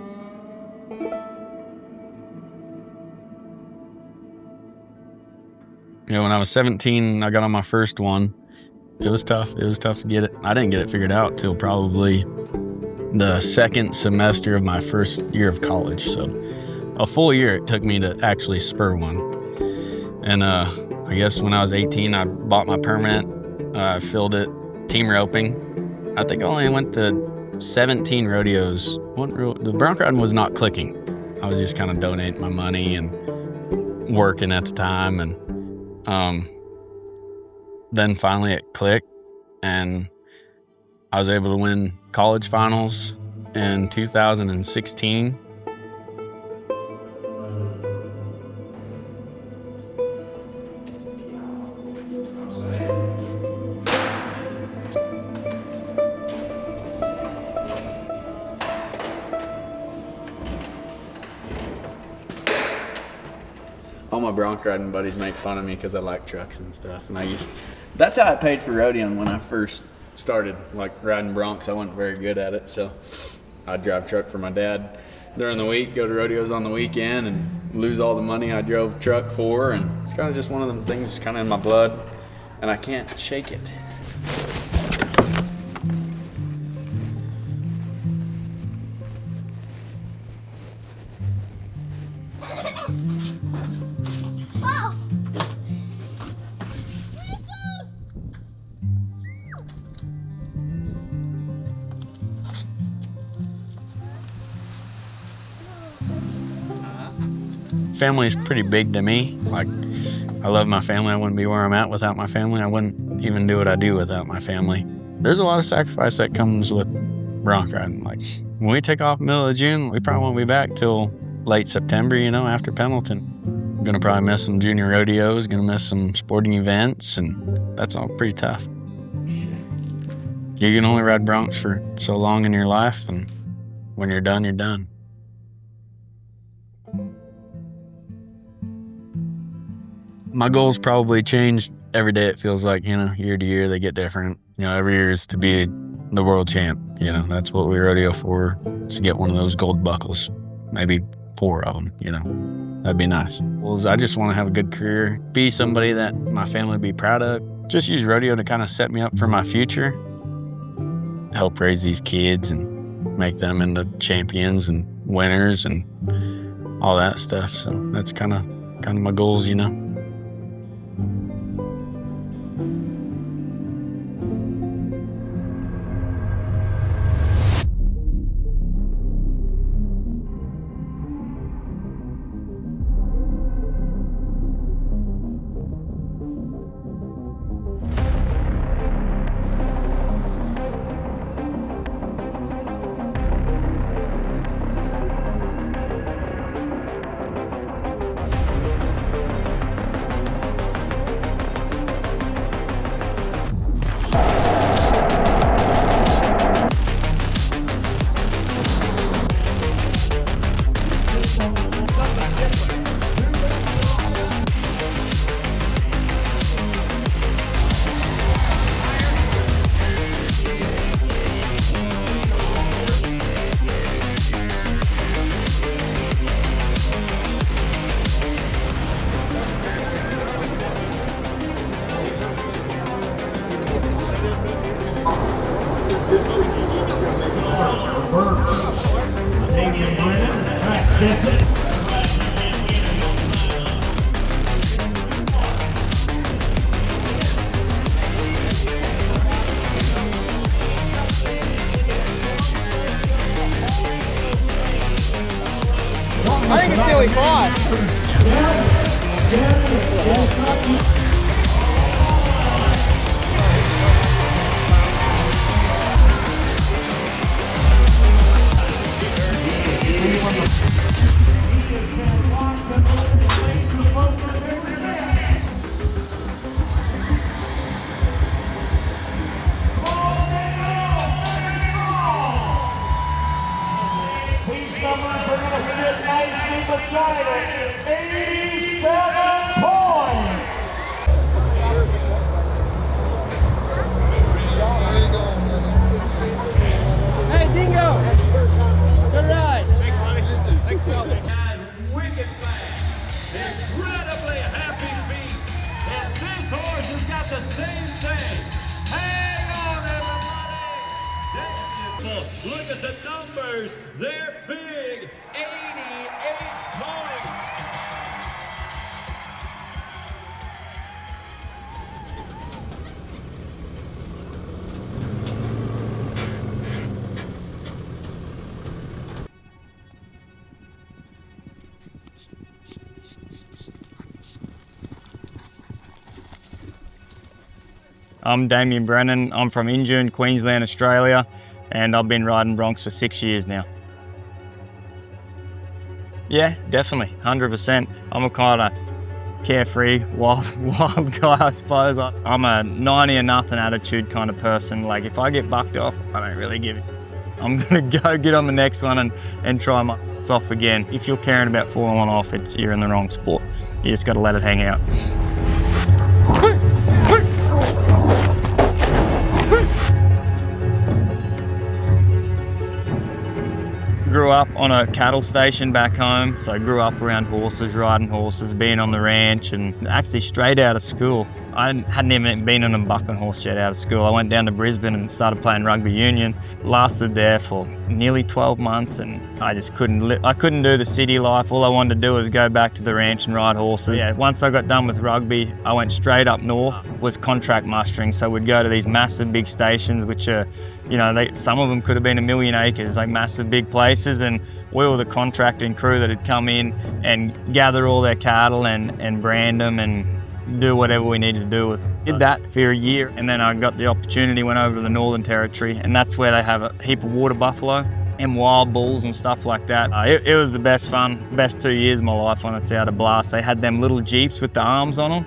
You know, when I was 17, I got on my first one. It was tough. It was tough to get it. I didn't get it figured out till probably the second semester of my first year of college. So a full year it took me to actually spur one. And I guess when I was 18, I bought my permit, filled it, team roping. I think I only went to 17 rodeos. The bronc riding was not clicking. I was just kind of donating my money and working at the time. And then finally it clicked, and I was able to win college finals in 2016. All my bronc riding buddies make fun of me because I like trucks and stuff, and that's how I paid for rodeoing when I first started, like riding broncs. I wasn't very good at it, so I'd drive truck for my dad during the week, go to rodeos on the weekend, and lose all the money I drove truck for. And it's kind of just one of them things, kind of in my blood, and I can't shake it. Family is pretty big to me. Like, I love my family. I wouldn't be where I'm at without my family. I wouldn't even do what I do without my family. There's a lot of sacrifice that comes with bronc riding. Like, when we take off middle of June, we probably won't be back till late September, you know, after Pendleton. I'm gonna probably miss some junior rodeos, gonna miss some sporting events, and that's all pretty tough. You can only ride broncs for so long in your life, and when you're done, you're done. My goals probably change every day. It feels like, you know, year to year they get different. You know, every year is to be the world champ. You know, that's what we rodeo for, to get one of those gold buckles, maybe 4 of them, you know. That'd be nice. Well, I just want to have a good career, be somebody that my family would be proud of. Just use rodeo to kind of set me up for my future, help raise these kids and make them into champions and winners and all that stuff. So that's kind of my goals, you know. I think it's nearly 5. These numbers are going to sit nicely beside it. 87 points. Hey, Dingo! Good ride. Thanks, and wicked fast. Incredibly happy feet. And this horse has got the same thing. Hang on, everybody. Look at the numbers. They're big. 88 points. I'm Damian Brennan. I'm from Injune, Queensland, Australia, and I've been riding Broncs for 6 years now. Yeah, definitely, 100%. I'm a kind of carefree, wild guy, I suppose. I'm a 90 and up and attitude kind of person. Like, if I get bucked off, I don't really give it. I'm gonna go get on the next one and try my ass off again. If you're caring about falling off, you're in the wrong sport. You just gotta let it hang out. Grew up on a cattle station back home, so I grew up around horses, riding horses, being on the ranch, and actually straight out of school. I hadn't even been on a bucking horse yet out of school. I went down to Brisbane and started playing rugby union. Lasted there for nearly 12 months, and I just I couldn't do the city life. All I wanted to do was go back to the ranch and ride horses. Yeah, once I got done with rugby, I went straight up north, was contract mustering. So we'd go to these massive big stations, which are, you know, some of them could have been 1 million acres, like massive big places, and we were the contracting crew that had come in and gather all their cattle and brand them and do whatever we needed to do with them. Did that for a year, and then I got the opportunity, went over to the Northern Territory, and that's where they have a heap of water buffalo and wild bulls and stuff like that. It was the best fun, best 2 years of my life, honestly. I had a blast. They had them little Jeeps with the arms on them.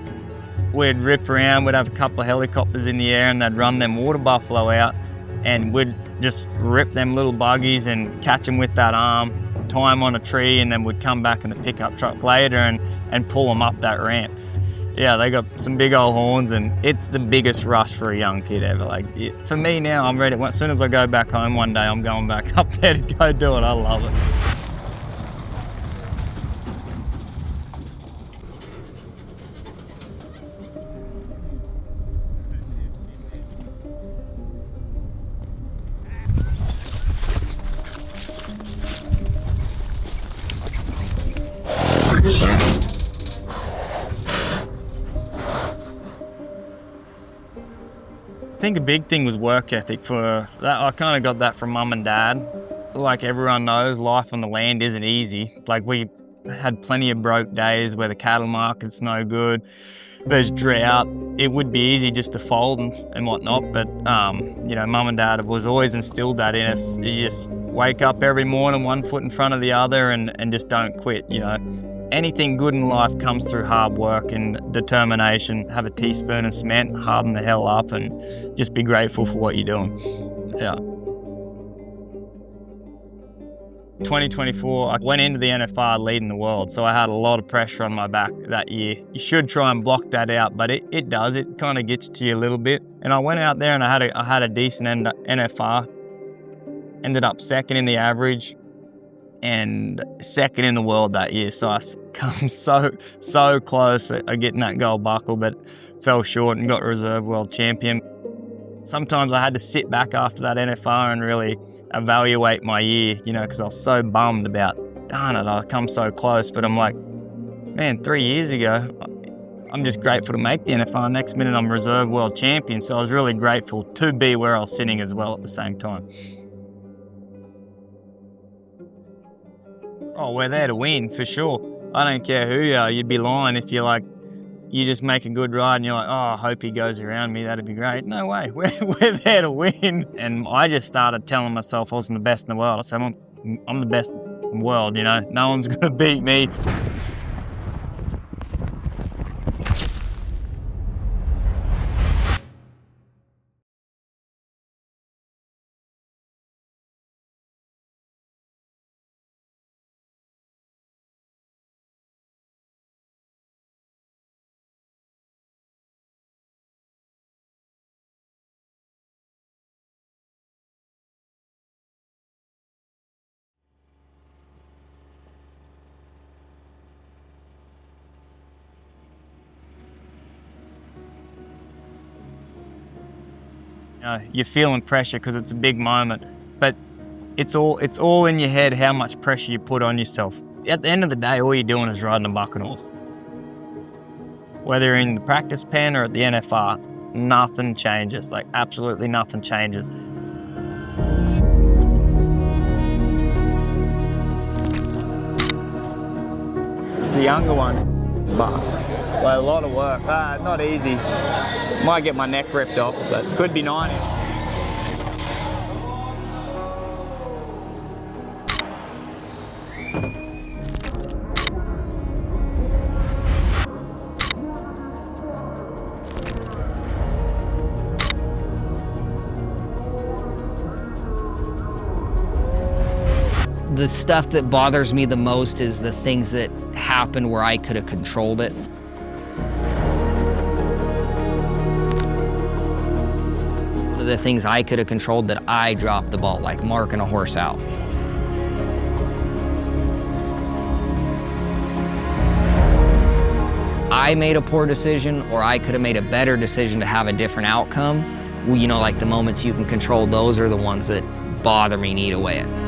We'd rip around, we'd have a couple of helicopters in the air, and they'd run them water buffalo out, and we'd just rip them little buggies and catch them with that arm, tie them on a tree, and then we'd come back in the pickup truck later and pull them up that ramp. Yeah, they got some big old horns, and it's the biggest rush for a young kid ever. Like, for me now, I'm ready. As soon as I go back home one day, I'm going back up there to go do it. I love it. I think a big thing was work ethic. For that, I kind of got that from mum and dad. Like everyone knows, life on the land isn't easy. Like, we had plenty of broke days where the cattle market's no good, there's drought. It would be easy just to fold and whatnot, but you know, mum and dad was always instilled that in us. You just wake up every morning, one foot in front of the other, and just don't quit, you know. Anything good in life comes through hard work and determination. Have a teaspoon of cement, harden the hell up, and just be grateful for what you're doing. Yeah. 2024, I went into the NFR leading the world, so I had a lot of pressure on my back that year. You should try and block that out, but it does. It kind of gets to you a little bit. And I went out there and I had a decent NFR. Ended up second in the average and second in the world that year. So I come so close at getting that gold buckle, but fell short and got reserve world champion. Sometimes I had to sit back after that NFR and really evaluate my year, you know, because I was so bummed about darn it, I come so close. But I'm like, man, 3 years ago, I'm just grateful to make the NFR. Next minute, I'm reserve world champion. So I was really grateful to be where I was sitting as well at the same time. Oh, we're there to win, for sure. I don't care who you are. You'd be lying if you're like, you just make a good ride and you're like, oh, I hope he goes around me. That'd be great. No way. We're there to win. And I just started telling myself I wasn't the best in the world. I said, I'm the best in the world, you know. No one's going to beat me. You're feeling pressure because it's a big moment, but it's all in your head how much pressure you put on yourself. At the end of the day, all you're doing is riding a bucking horse. Whether in the practice pen or at the NFR, nothing changes, like absolutely nothing changes. It's a younger one, bucks. Like a lot of work, not easy. Might get my neck ripped off, but could be 90. The stuff that bothers me the most is the things that happen where I could have controlled it. The things I could have controlled that I dropped the ball, like marking a horse out. I made a poor decision, or I could have made a better decision to have a different outcome. Well, you know, like the moments you can control, those are the ones that bother me and eat away at.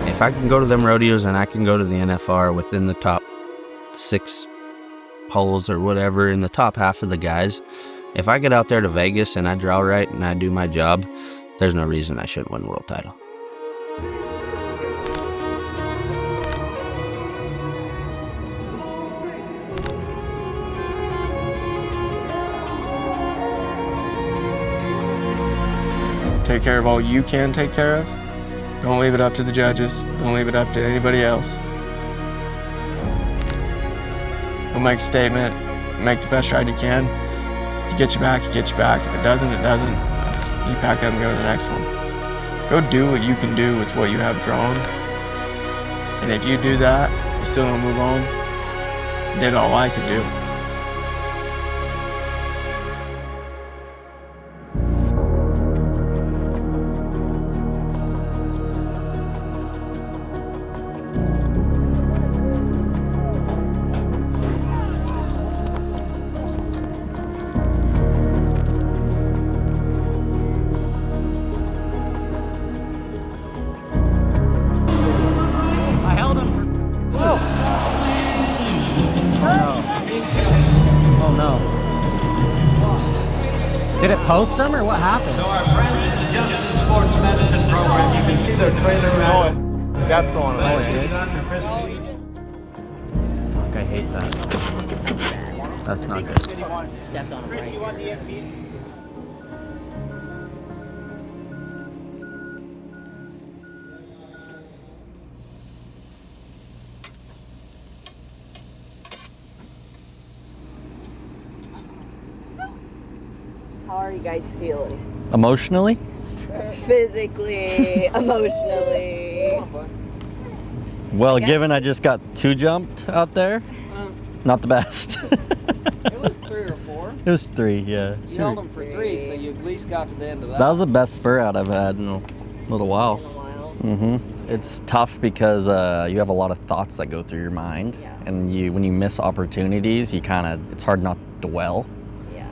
If I can go to them rodeos and I can go to the NFR within the top 6 holes or whatever, in the top half of the guys, if I get out there to Vegas and I draw right and I do my job, there's no reason I shouldn't win the world title. Take care of all you can take care of. Don't leave it up to the judges. Don't leave it up to anybody else. Don't make a statement. Make the best ride you can. If it gets you back, it gets you back. If it doesn't, it doesn't. You pack up and go to the next one. Go do what you can do with what you have drawn. And if you do that, you still don't move on, I did all I could do. Did it post them or what happened? So our friends in the Justice and Sports Medicine program, you can see their trailer around. That's going on. I hate that. That's not good. Stepped on a brake. How are you guys feeling? Emotionally? Physically, emotionally. Well, given I just got 2 jumped out there, not the best. It was 3 or 4. It was 3, yeah. You held them for 3, so you at least got to the end of that. That was the best spur out I've had in a little while. In a while. Mm-hmm. It's tough because you have a lot of thoughts that go through your mind, and when you miss opportunities, it's hard not to dwell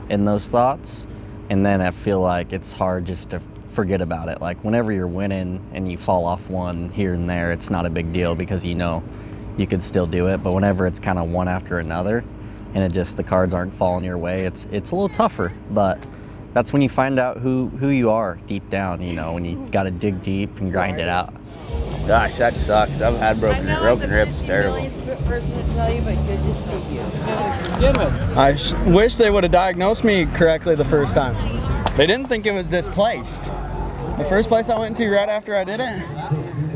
in those thoughts. And then I feel like it's hard just to forget about it. Like whenever you're winning and you fall off one here and there, it's not a big deal because you know you could still do it. But whenever it's kind of one after another, and the cards aren't falling your way, it's a little tougher. But that's when you find out who you are deep down, you know, when you got to dig deep and grind it out. Gosh, that sucks. I've had broken ribs. Terrible. Person to tell you, but good to see you. I wish they would have diagnosed me correctly the first time. They didn't think it was displaced. The first place I went to right after I did it,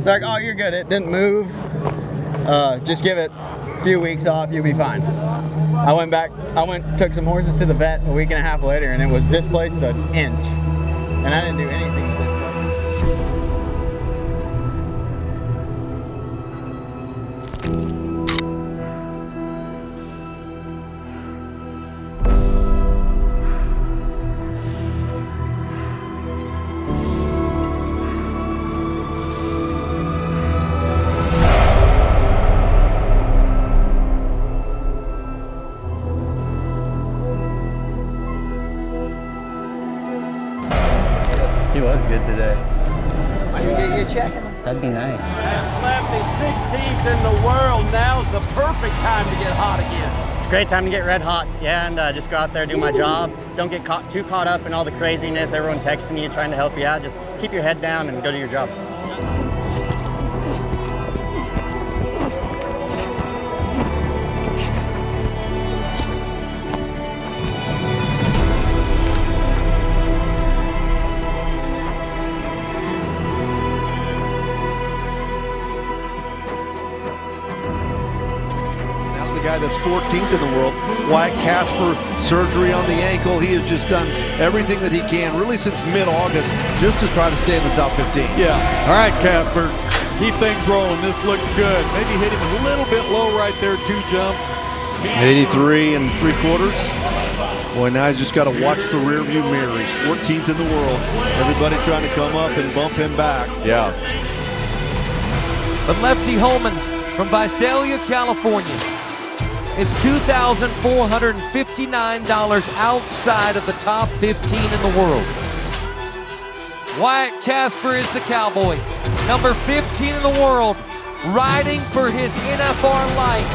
they're like, oh, you're good, it didn't move. Just give it a few weeks off, you'll be fine. I went back, took some horses to the vet a week and a half later, and it was displaced an inch. And I didn't do anything to displace. He was good today. Might we get you a check? That'd be nice. Lefty, 16th in the world. Now's the perfect time to get hot again. It's a great time to get red hot, and just go out there, do my job. Don't get too caught up in all the craziness, everyone texting you, trying to help you out. Just keep your head down and go do your job. Guy that's 14th in the world. Wyatt Casper, surgery on the ankle. He has just done everything that he can, really since mid-August, just to try to stay in the top 15. Yeah. All right, Casper. Keep things rolling. This looks good. Maybe hit him a little bit low right there, 2 jumps. 83 3/4. Boy, now he's just got to watch the rear view mirror. He's 14th in the world. Everybody trying to come up and bump him back. Yeah. But Lefty Holman from Visalia, California, is $2,459 outside of the top 15 in the world. Wyatt Casper is the cowboy, number 15 in the world, riding for his NFR life.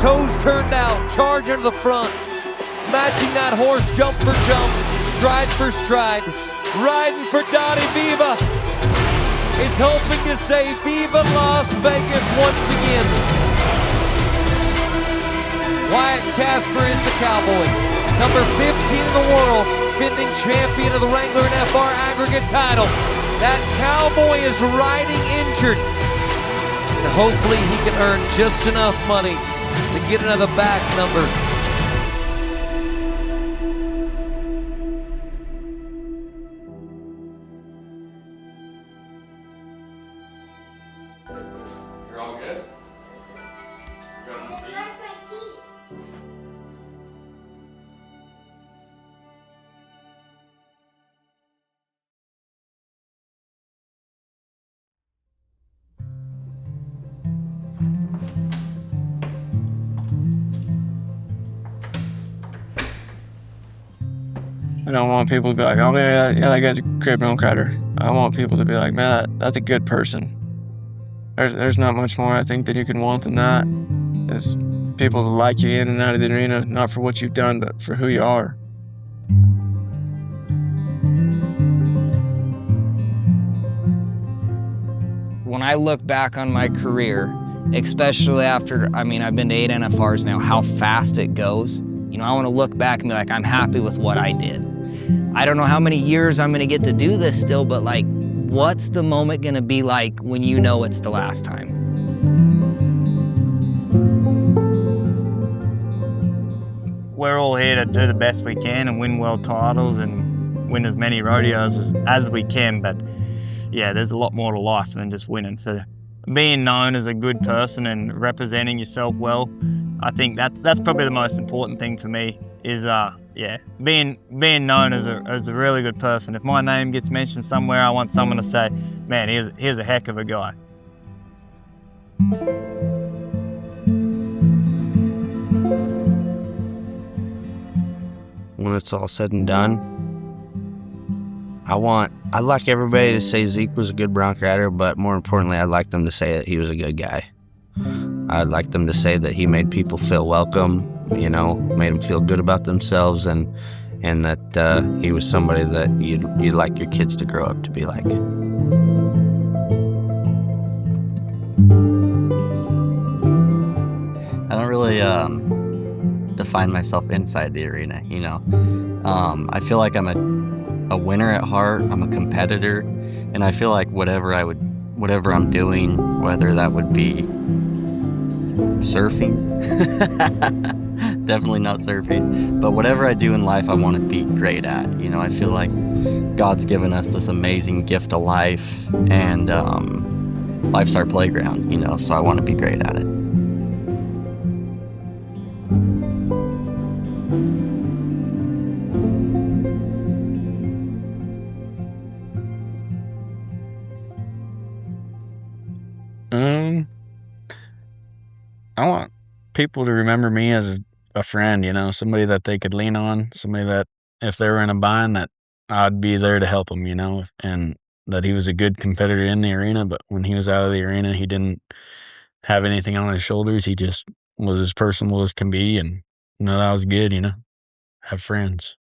Toes turned out, charge into the front, matching that horse jump for jump, stride for stride, riding for Donnie Viva. Is hoping to say Viva Las Vegas once again. Wyatt Casper is the cowboy, number 15 in the world, defending champion of the Wrangler and FR aggregate title. That cowboy is riding injured, and hopefully he can earn just enough money to get another back number. I don't want people to be like, oh man, yeah, that guy's a great bronc rider. I want people to be like, man, that's a good person. There's not much more I think that you can want than that. Is people to like you in and out of the arena, not for what you've done, but for who you are. When I look back on my career, especially after, I've been to 8 NFRs now, how fast it goes. You know, I want to look back and be like, I'm happy with what I did. I don't know how many years I'm going to get to do this still, but like, what's the moment going to be like when you know it's the last time? We're all here to do the best we can and win world titles and win as many rodeos as we can, but yeah, there's a lot more to life than just winning. So being known as a good person and representing yourself well, I think that's probably the most important thing for me is yeah, being known as a really good person. If my name gets mentioned somewhere, I want someone to say, man, here's a heck of a guy. When it's all said and done, I'd like everybody to say Zeke was a good bronc rider, but more importantly, I'd like them to say that he was a good guy. I'd like them to say that he made people feel welcome, you know, made them feel good about themselves, and that he was somebody that you'd like your kids to grow up to be like. I don't really define myself inside the arena, you know. I feel like I'm a winner at heart. I'm a competitor, and I feel like whatever I'm doing, whether that would be surfing, definitely not surfing, but whatever I do in life, I want to be great at. You know, I feel like God's given us this amazing gift of life, and life's our playground, you know, so I want to be great at it. I want people to remember me as a friend, you know, somebody that they could lean on, somebody that if they were in a bind, that I'd be there to help them, you know, and that he was a good competitor in the arena, but when he was out of the arena, he didn't have anything on his shoulders. He just was as personable as can be, and you know, that was good, you know, have friends.